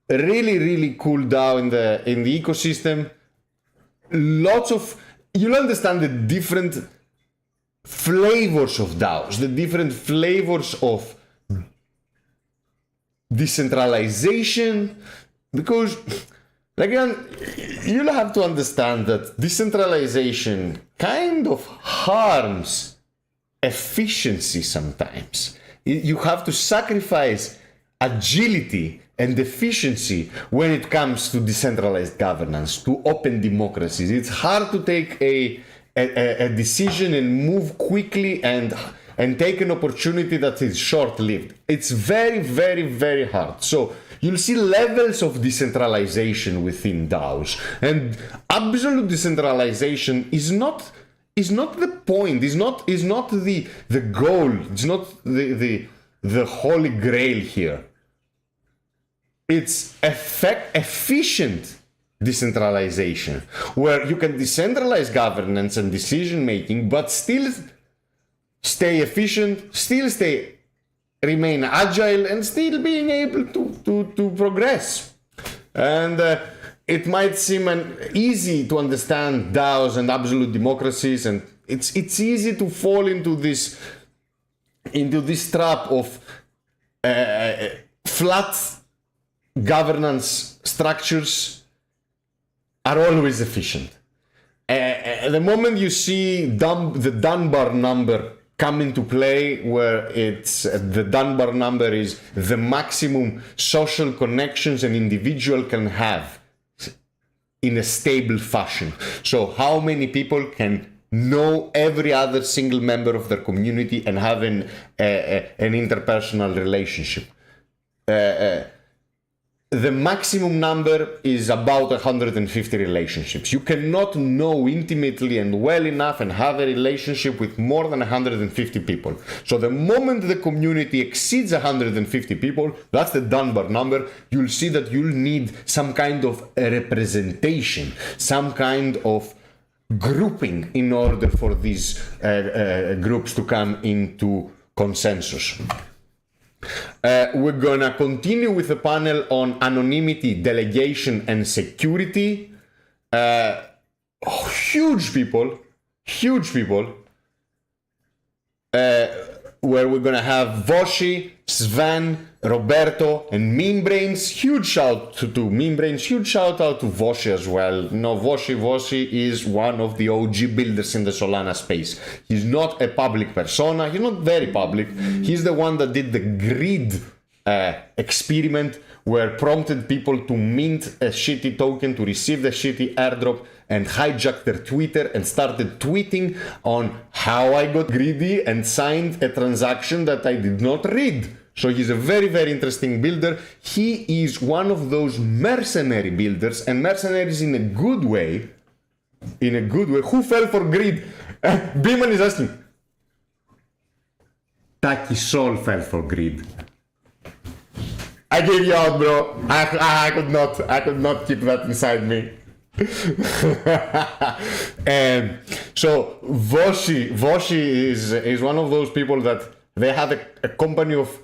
Really cool DAO in the ecosystem. Lots of, you'll understand the different flavors of DAOs, the different flavors of decentralization, because again, you'll have to understand that decentralization kind of harms efficiency sometimes. You have to sacrifice agility and efficiency when it comes to decentralized governance, to open democracies. It's hard to take a decision and move quickly and take an opportunity that is short-lived. It's very hard. So you'll see levels of decentralization within DAOs, and absolute decentralization is not the point. Is not the goal. It's not the holy grail here. It's efficient decentralization, where you can decentralize governance and decision making, but still stay efficient, remain agile, and still being able to progress. And it might seem easy to understand DAOs and absolute democracies, and it's easy to fall into this trap of flat governance structures are always efficient. The moment you see the Dunbar number come into play, where the Dunbar number is the maximum social connections an individual can have in a stable fashion. So how many people can know every other single member of their community and have an interpersonal relationship. The maximum number is about 150 relationships. You cannot know intimately and well enough and have a relationship with more than 150 people. So the moment the community exceeds 150 people, that's the Dunbar number, you'll see that you'll need some kind of a representation, some kind of grouping in order for these groups to come into consensus. We're gonna continue with a panel on anonymity, delegation, and security. Huge people, where we're gonna have Voshi, Sven, Roberto, and Memebrains. Huge shout to Memebrains, huge shout out to Voshi as well. No, Voshi is one of the OG builders in the Solana space. He's not a public persona, he's not very public. He's the one that did the grid experiment, where prompted people to mint a shitty token to receive the shitty airdrop, and hijacked their Twitter and started tweeting on how I got greedy and signed a transaction that I did not read. So he's a very, very interesting builder. He is one of those mercenary builders, and mercenaries in a good way. In a good way. Who fell for greed? Beeman is asking. Taki Sol fell for greed. I gave you out, bro. I could not keep that inside me. And so Voshi is one of those people that they have a company of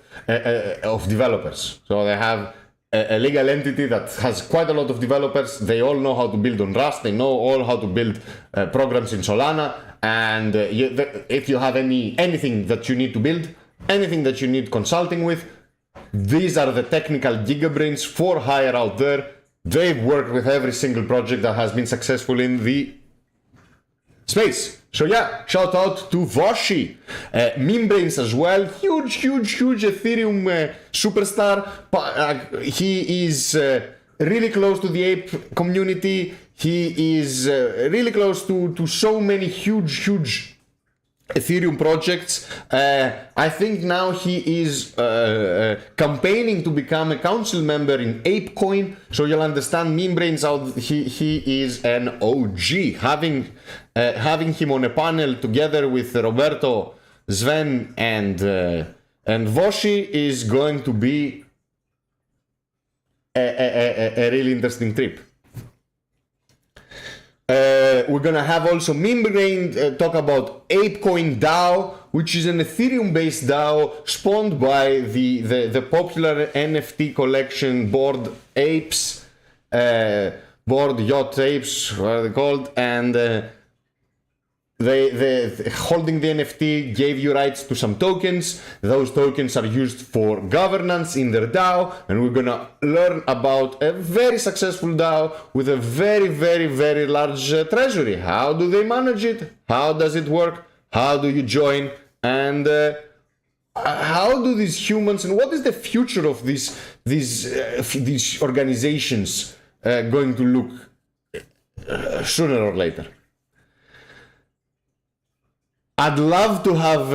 developers. So they have a legal entity that has quite a lot of developers. They all know how to build on Rust. They know all how to build programs in Solana. And if you have anything that you need to build, anything that you need consulting with, these are the technical gigabrains for hire out there. They've worked with every single project that has been successful in the space. So yeah, shout out to Voshi. Membranes as well. Huge Ethereum superstar. He is really close to the ape community. He is really close to so many huge Ethereum projects. I think now he is campaigning to become a council member in ApeCoin, so you'll understand Membranes out. He is an OG. Having him on a panel together with Roberto, Sven, and Voshi is going to be a really interesting trip. We're gonna have also Membrane talk about ApeCoin DAO, which is an Ethereum-based DAO spawned by the popular NFT collection Bored Apes, Bored Yacht Apes, what are they called? And they holding the NFT gave you rights to some tokens. Those tokens are used for governance in their DAO, and we're gonna learn about a very successful DAO with a very large treasury. How do they manage it? How does it work? How do you join? And how do these humans, and what is the future of these organizations going to look sooner or later? I'd love to have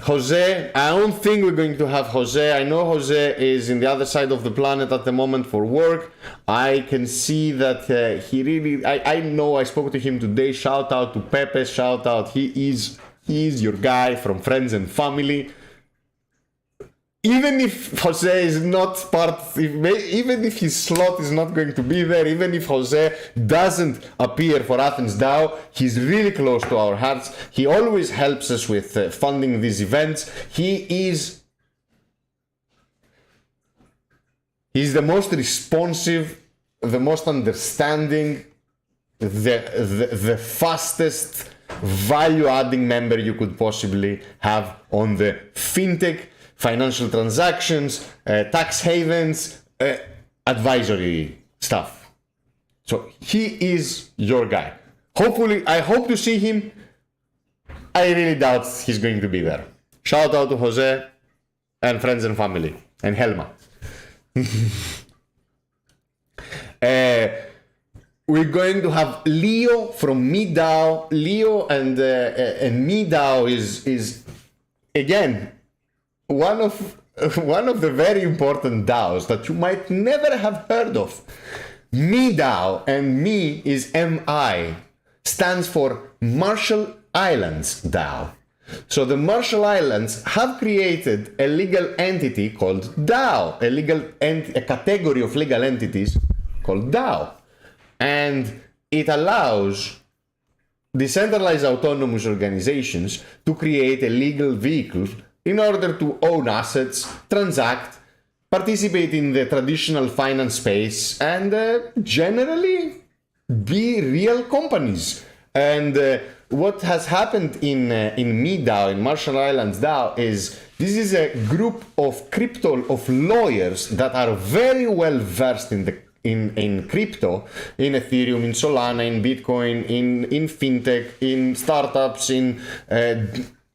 Jose. I don't think we're going to have Jose. I know Jose is in the other side of the planet at the moment for work. I can see that he really... I know I spoke to him today. Shout out to Pepe. Shout out. He is your guy from friends and family. Even if Jose is not even if his slot is not going to be there, even if Jose doesn't appear for AthensDAO, he's really close to our hearts. He always helps us with funding these events. He's the most responsive, the most understanding, the fastest value-adding member you could possibly have on the fintech, financial transactions, tax havens, advisory stuff. So he is your guy. Hopefully, I hope to see him. I really doubt he's going to be there. Shout out to Jose and friends and family and Helma. We're going to have Leo from MeDAO. Leo and MeDAO is again one of the very important DAOs that you might never have heard of. MeDAO, and me is MI, stands for Marshall Islands DAO. So the Marshall Islands have created a legal entity called DAO, a category of legal entities called DAO. And it allows decentralized autonomous organizations to create a legal vehicle in order to own assets, transact, participate in the traditional finance space, and generally be real companies. And what has happened in MeDAO, in Marshall Islands DAO, is this is a group of lawyers that are very well versed in crypto, in Ethereum, in Solana, in Bitcoin, in fintech, in startups, in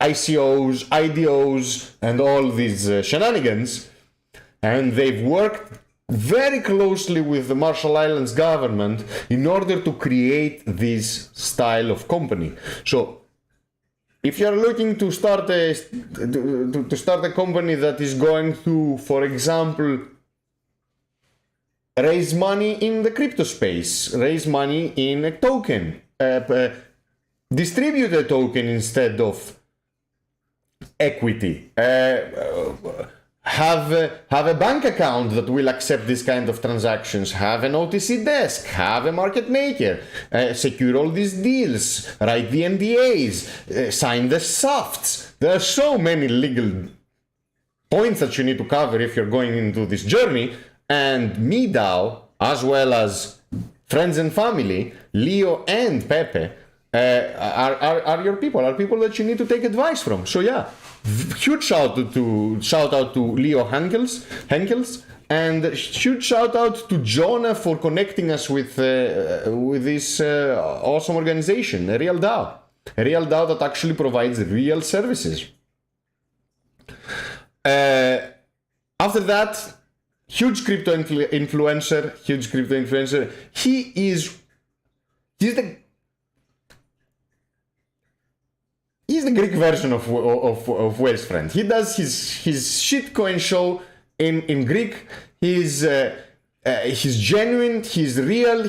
ICOs, IDOs, and all these shenanigans. And they've worked very closely with the Marshall Islands government in order to create this style of company. So if you're looking to start a company that is going to, for example, raise money in the crypto space, raise money in a token, distribute a token instead of equity, have a bank account that will accept this kind of transactions, have an OTC desk, have a market maker, secure all these deals, write the NDAs, sign the softs. There are so many legal points that you need to cover if you're going into this journey. And MeDAO, as well as friends and family, Leo and Pepe, are your people, are people that you need to take advice from. So yeah, huge shout out to Leo Henkels, and huge shout out to Jonah for connecting us with this awesome organization, a real DAO that actually provides real services. After that, huge crypto influencer. He's the Greek version of Wales Friend. He does his shitcoin show in Greek. He's genuine. He's real.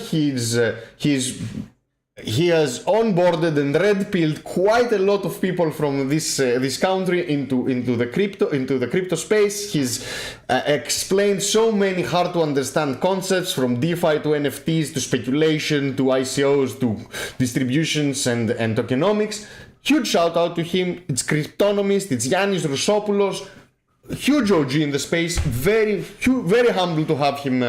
He has onboarded and red-pilled quite a lot of people from this country into the crypto space. He's explained so many hard to understand concepts, from DeFi to NFTs to speculation to ICOs to distributions and tokenomics. Huge shout out to him. It's Cryptonomist. It's Yannis Roussopoulos, huge OG in the space. Very humble to have him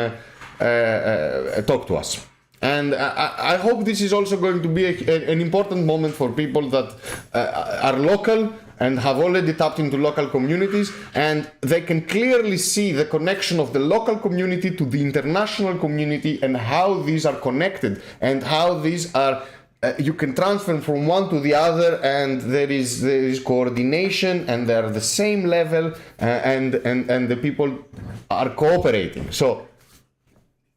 talk to us. And I hope this is also going to be an important moment for people that are local and have already tapped into local communities, and they can clearly see the connection of the local community to the international community and how these are connected and how these are you can transfer from one to the other, and there is coordination and they're the same level, and the people are cooperating. So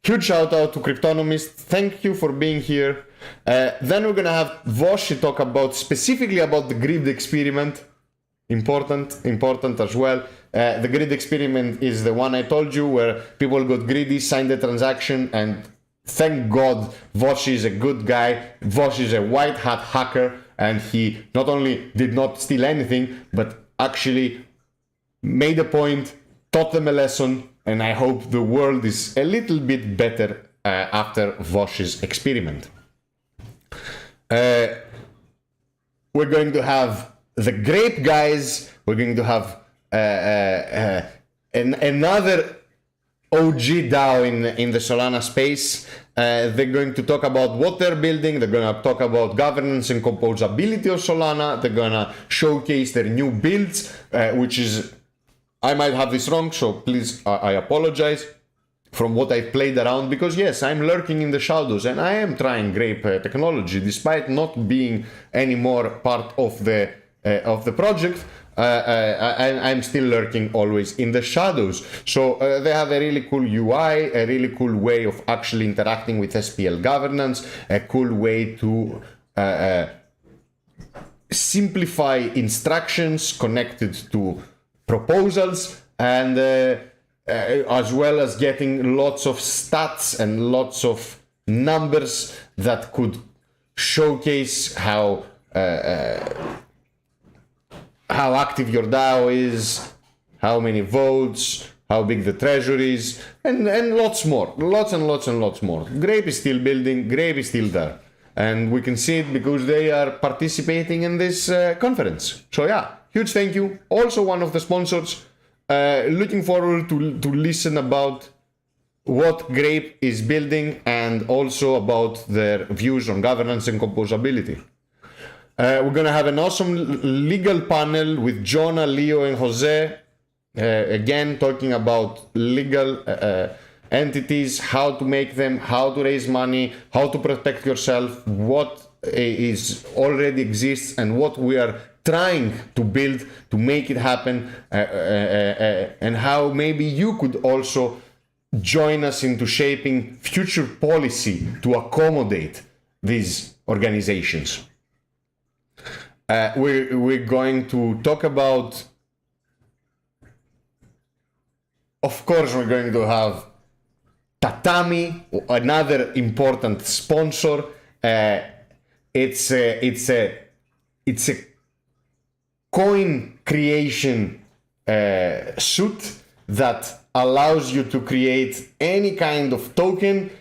huge shout out to Cryptonomist. Thank you for being here. Then we're gonna have Voshi talk specifically about the grid experiment. Important as well. The grid experiment is the one I told you where people got greedy, signed the transaction, and thank God Voshi is a good guy. Voshi is a white hat hacker, and he not only did not steal anything, but actually made a point, taught them a lesson, and I hope the world is a little bit better after Voshi's experiment. We're going to have the Grape guys. We're going to have another OG DAO in the Solana space. They're going to talk about what they're building. They're going to talk about governance and composability of Solana. They're going to showcase their new builds, which is, I might have this wrong, so please, I apologize from what I've played around, because yes, I'm lurking in the shadows and I am trying Grape technology despite not being anymore part of the project. I'm still lurking always in the shadows. So they have a really cool UI, a really cool way of actually interacting with SPL governance, a cool way to simplify instructions connected to proposals, and as well as getting lots of stats and lots of numbers that could showcase how active your DAO is, how many votes, how big the treasury is, and lots more. Lots and lots more. Grape is still building, Grape is still there. And we can see it because they are participating in this conference. So yeah, huge thank you. Also one of the sponsors. Looking forward to listen about what Grape is building and also about their views on governance and composability. We're going to have an awesome legal panel with Jonah, Leo, and Jose. Again, talking about legal entities, how to make them, how to raise money, how to protect yourself, what is already exists, and what we are trying to build to make it happen, and how maybe you could also join us into shaping future policy to accommodate these organizations. We're going to talk about, of course, we're going to have Tatami, another important sponsor. It's a coin creation suite that allows you to create any kind of token,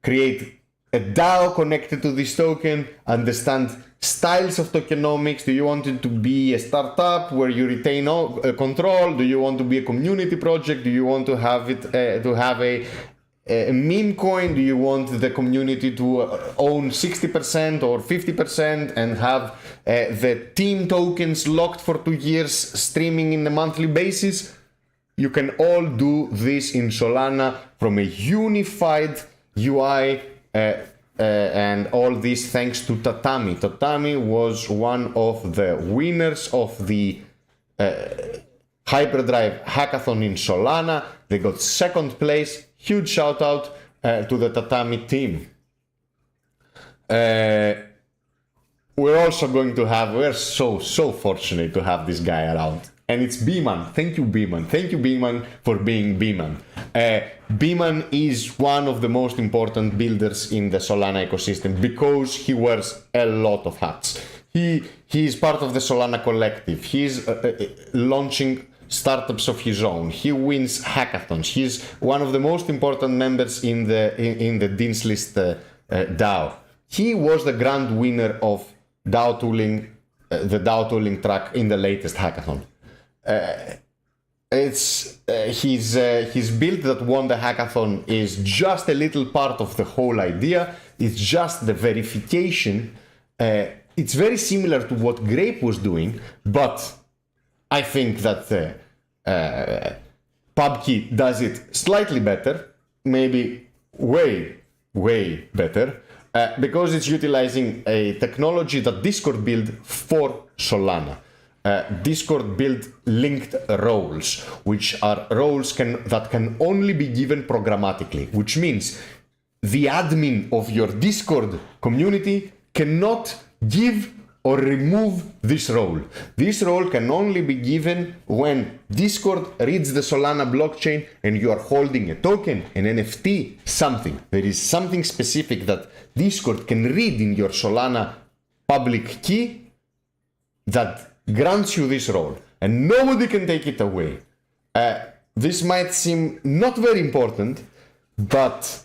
create a DAO connected to this token, understand styles of tokenomics. Do you want it to be a startup where you retain control? Do you want to be a community project? Do you want to have it to have a meme coin? Do you want the community to own 60% or 50% and have the team tokens locked for 2 years streaming in a monthly basis? You can all do this in Solana from a unified UI, and all this thanks to Tatami. Tatami was one of the winners of the Hyperdrive Hackathon in Solana. They got second place. Huge shout out to the Tatami team. We're so fortunate to have this guy around. And it's Beeman. Thank you, Beeman. Thank you, Beeman, for being Beeman. Beeman is one of the most important builders in the Solana ecosystem because he wears a lot of hats. He is part of the Solana collective. He's launching startups of his own. He wins hackathons. He's one of the most important members in the Dean's List DAO. He was the grand winner of DAO tooling, the DAO tooling track in the latest hackathon. His build that won the hackathon is just a little part of the whole idea. It's just the verification. It's very similar to what Grape was doing, but I think that PubKey does it slightly better, maybe way better, because it's utilizing a technology that Discord built for Solana. Discord built linked roles, which are roles that can only be given programmatically, which means the admin of your Discord community cannot give or remove this role. This role can only be given when Discord reads the Solana blockchain and you are holding a token, an NFT, something. There is something specific that Discord can read in your Solana public key that grants you this role, and nobody can take it away. This might seem not very important, but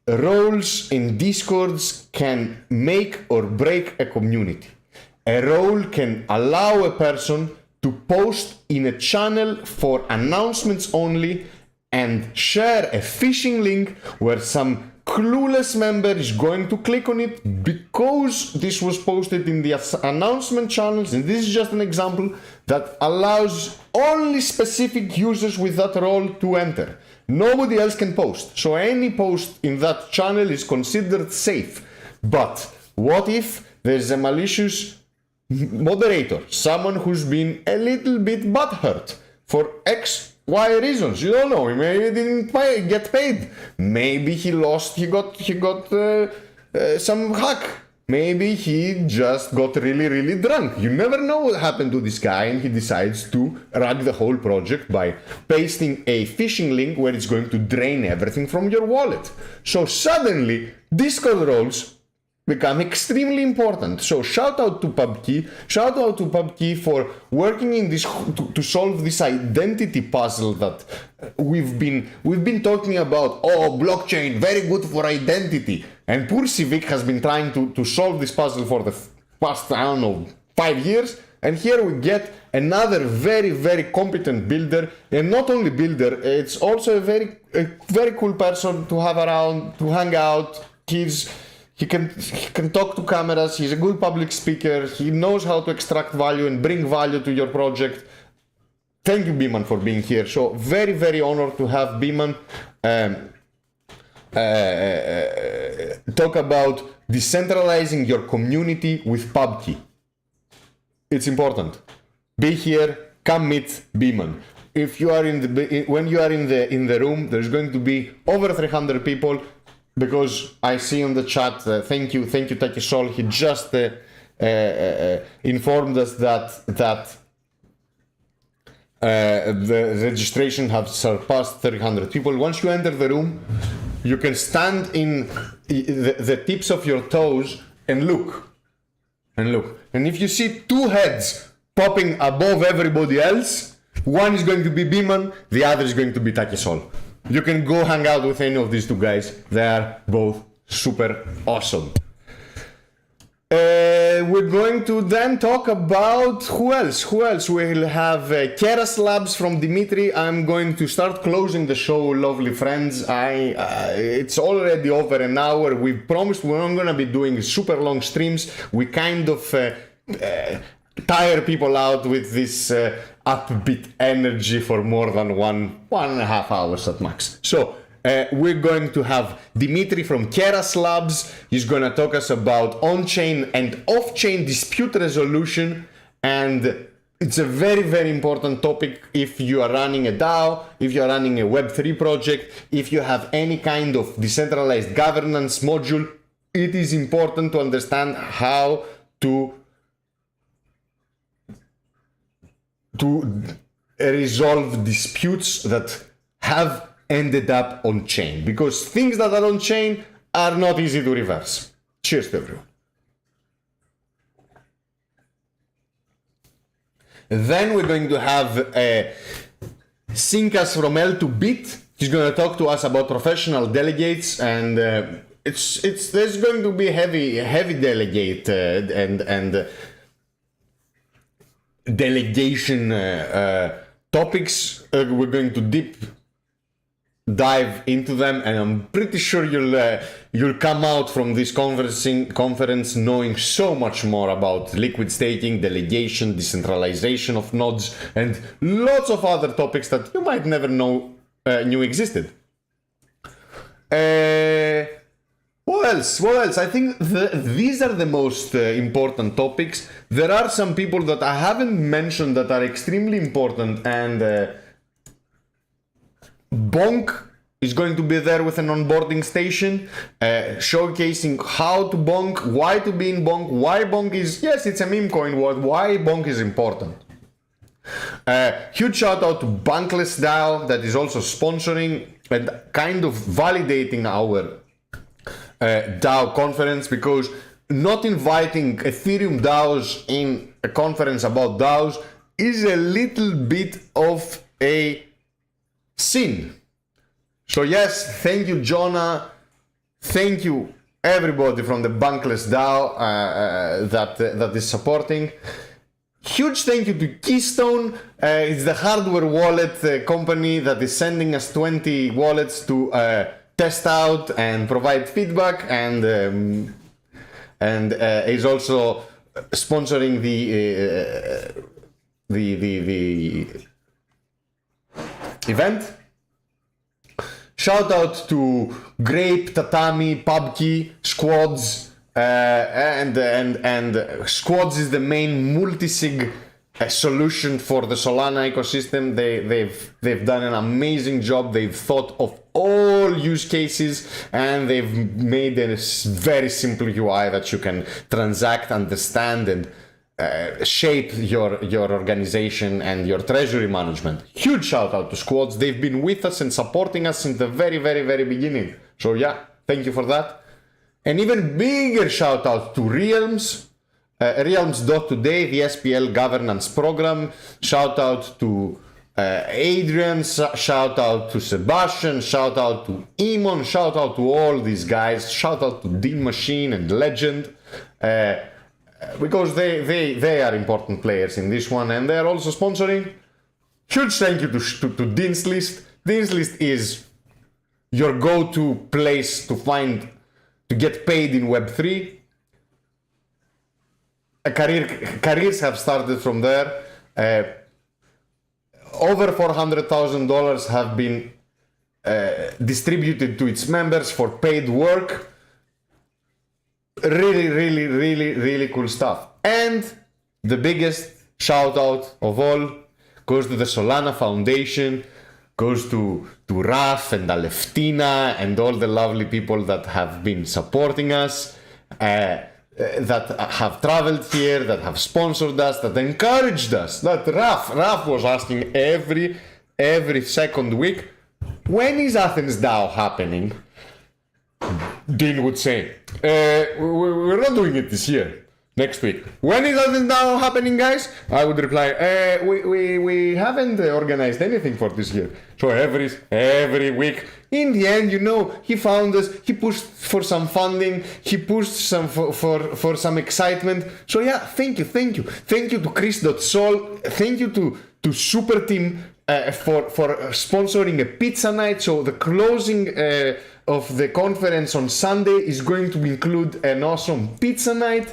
roles in Discords can make or break a community. A role can allow a person to post in a channel for announcements only and share a phishing link where some clueless member is going to click on it because this was posted in the announcement channels, and this is just an example that allows only specific users with that role to enter. Nobody else can post, so any post in that channel is considered safe. But what if there's a malicious moderator, someone who's been a little bit butthurt for X-Y reasons? You don't know. He maybe didn't get paid. Maybe he got some hack. Maybe he just got really drunk. You never know what happened to this guy, and he decides to rug the whole project by pasting a phishing link where it's going to drain everything from your wallet. So suddenly, Discord roles become extremely important. So shout out to PubKey for working in this to solve this identity puzzle that we've been talking about. Oh, blockchain, very good for identity. And poor Civic has been trying to solve this puzzle for the past, 5 years. And here we get another very competent builder, and not only builder, it's also a very cool person to have around, to hang out. He can talk to cameras. He's a good public speaker. He knows how to extract value and bring value to your project. Thank you, Beeman, for being here. So very honored to have Beeman talk about decentralizing your community with PubKey. It's important. Be here. Come meet Beeman. If you are when you are in the room, there's going to be over 300 people. Because I see on the chat, thank you Takisol, he just informed us that the registration has surpassed 300 people. Once you enter the room, you can stand in the tips of your toes and look. And if you see two heads popping above everybody else, one is going to be Biman, the other is going to be Takesol. You can go hang out with any of these two guys. They are both super awesome. We're going to then talk about who else. We'll have Keras Labs from Dimitri. I'm going to start closing the show, lovely friends. It's already over an hour. We promised we're not going to be doing super long streams. We kind of tire people out with this upbeat energy for more than one and a half hours at max. So we're going to have Dimitri from Keras Labs. He's going to talk us about on-chain and off-chain dispute resolution. And it's a very, very important topic if you are running a DAO, if you are running a Web3 project, if you have any kind of decentralized governance module. It is important to understand how to resolve disputes that have ended up on chain, because things that are on chain are not easy to reverse. Cheers to everyone. Then we're going to have Sinkas from L2Bit. He's going to talk to us about professional delegates, and there's going to be heavy delegate and delegation topics. We're going to dive into them, and I'm pretty sure you'll come out from this conference knowing so much more about liquid staking, delegation, decentralization of nodes, and lots of other topics that you might never knew existed. What else? I think these are the most important topics. There are some people that I haven't mentioned that are extremely important, and Bonk is going to be there with an onboarding station, showcasing how to bonk, why to be in bonk, why bonk is, yes, it's a meme coin word, why bonk is important. Huge shout out to Bankless DAO that is also sponsoring and kind of validating our DAO conference, because not inviting Ethereum DAOs in a conference about DAOs is a little bit of a sin. So yes, thank you Jonah, thank you everybody from the Bankless DAO that is supporting. Huge thank you to Keystone. It's the hardware wallet company that is sending us 20 wallets to test out and provide feedback, and is also sponsoring the event. Shout out to Grape, Tatami, PubKey, Squads, and Squads is the main multi-sig solution for the Solana ecosystem. They've done an amazing job. They've thought of all use cases, and they've made a very simple UI that you can transact, understand, and shape your organization and your treasury management. Huge shout out to Squads. They've been with us and supporting us since the very, very, very beginning. So yeah, thank you for that. An even bigger shout out to Realms. Realms.today, the SPL governance program. Shout out to Adrian, shout out to Sebastian, shout out to Emon, shout out to all these guys, shout out to Dean Machine and Legend, because they are important players in this one, and they are also sponsoring. Huge thank you to Dean's List. Dean's List is your go-to place to get paid in Web3. Careers have started from there. Over $400,000 have been distributed to its members for paid work. Really cool stuff. And the biggest shout out of all goes to the Solana Foundation, goes to Raf and Aleftina and all the lovely people that have been supporting us. that have traveled here, that have sponsored us, that encouraged us. That Raf was asking every second week, when is AthensDAO happening? Dean would say, we're not doing it this year. Next week. When is AthensDAO happening, guys? I would reply, we haven't organized anything for this year. So every week, in the end, you know, he found us, he pushed for some funding, he pushed some for some excitement. So yeah, thank you. Thank you to Chris.Sol, thank you to Super Team for sponsoring a pizza night. So the closing of the conference on Sunday is going to include an awesome pizza night.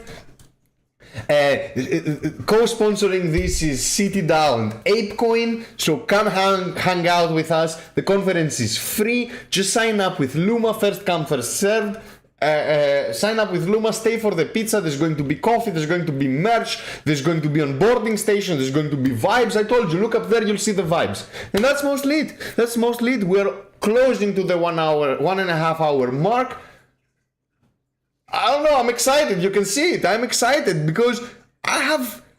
Co-sponsoring this is CityDAO and ApeCoin, so come hang out with us. The conference is free. Just sign up with Luma, first come first served. Sign up with Luma, stay for the pizza. There's going to be coffee, there's going to be merch, there's going to be onboarding station, there's going to be vibes. I told you, look up there, you'll see the vibes. And that's mostly it. We're closing to the 1.5 hour mark. I don't know, I'm excited. You can see it. I'm excited because I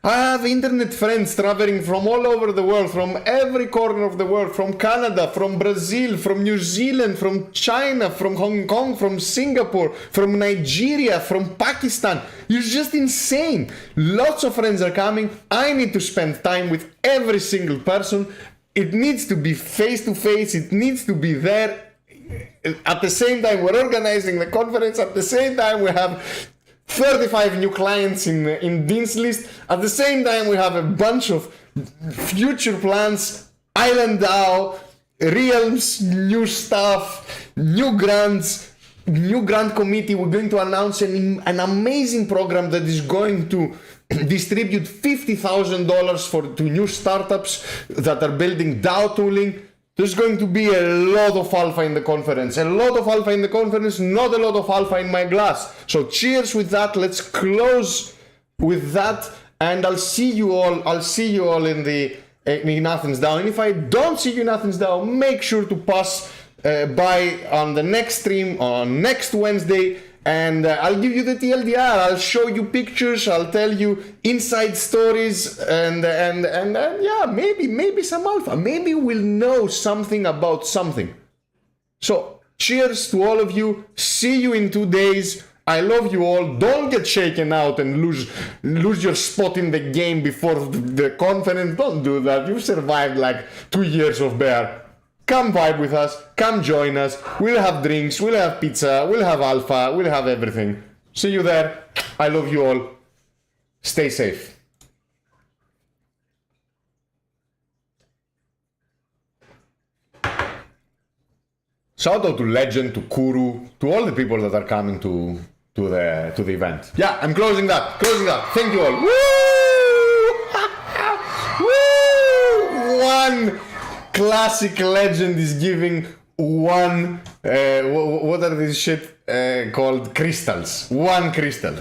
have internet friends traveling from all over the world, from every corner of the world, from Canada, from Brazil, from New Zealand, from China, from Hong Kong, from Singapore, from Nigeria, from Pakistan. It's just insane. Lots of friends are coming. I need to spend time with every single person. It needs to be face to face. It needs to be there. At the same time, we're organizing the conference. At the same time, we have 35 new clients in Dean's list. At the same time, we have a bunch of future plans, AthensDAO, Realms, new stuff, new grants, new grant committee. We're going to announce an amazing program that is going to distribute $50,000 to new startups that are building DAO tooling. There's going to be a lot of alpha in the conference. A lot of alpha in the conference, not a lot of alpha in my glass. So cheers with that. Let's close with that. And I'll see you all in AthensDAO. And if I don't see you in AthensDAO, make sure to pass by on the next stream on next Wednesday. And I'll give you the TLDR. I'll show you pictures. I'll tell you inside stories, and yeah, maybe some alpha. Maybe we'll know something about something. So cheers to all of you. See you in 2 days. I love you all. Don't get shaken out and lose your spot in the game before the conference. Don't do that. You've survived like 2 years of bear. Come vibe with us, come join us, we'll have drinks, we'll have pizza, we'll have alpha, we'll have everything. See you there, I love you all, stay safe. Shout out to Legend, to Kuru, to all the people that are coming to the event. Yeah, I'm closing that, thank you all. Woo! One classic legend is giving one, what are these shit called? Crystals. One crystal.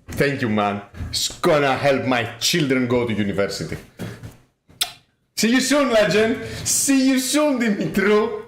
Thank you, man. It's gonna help my children go to university. See you soon, legend. See you soon, Dimitru.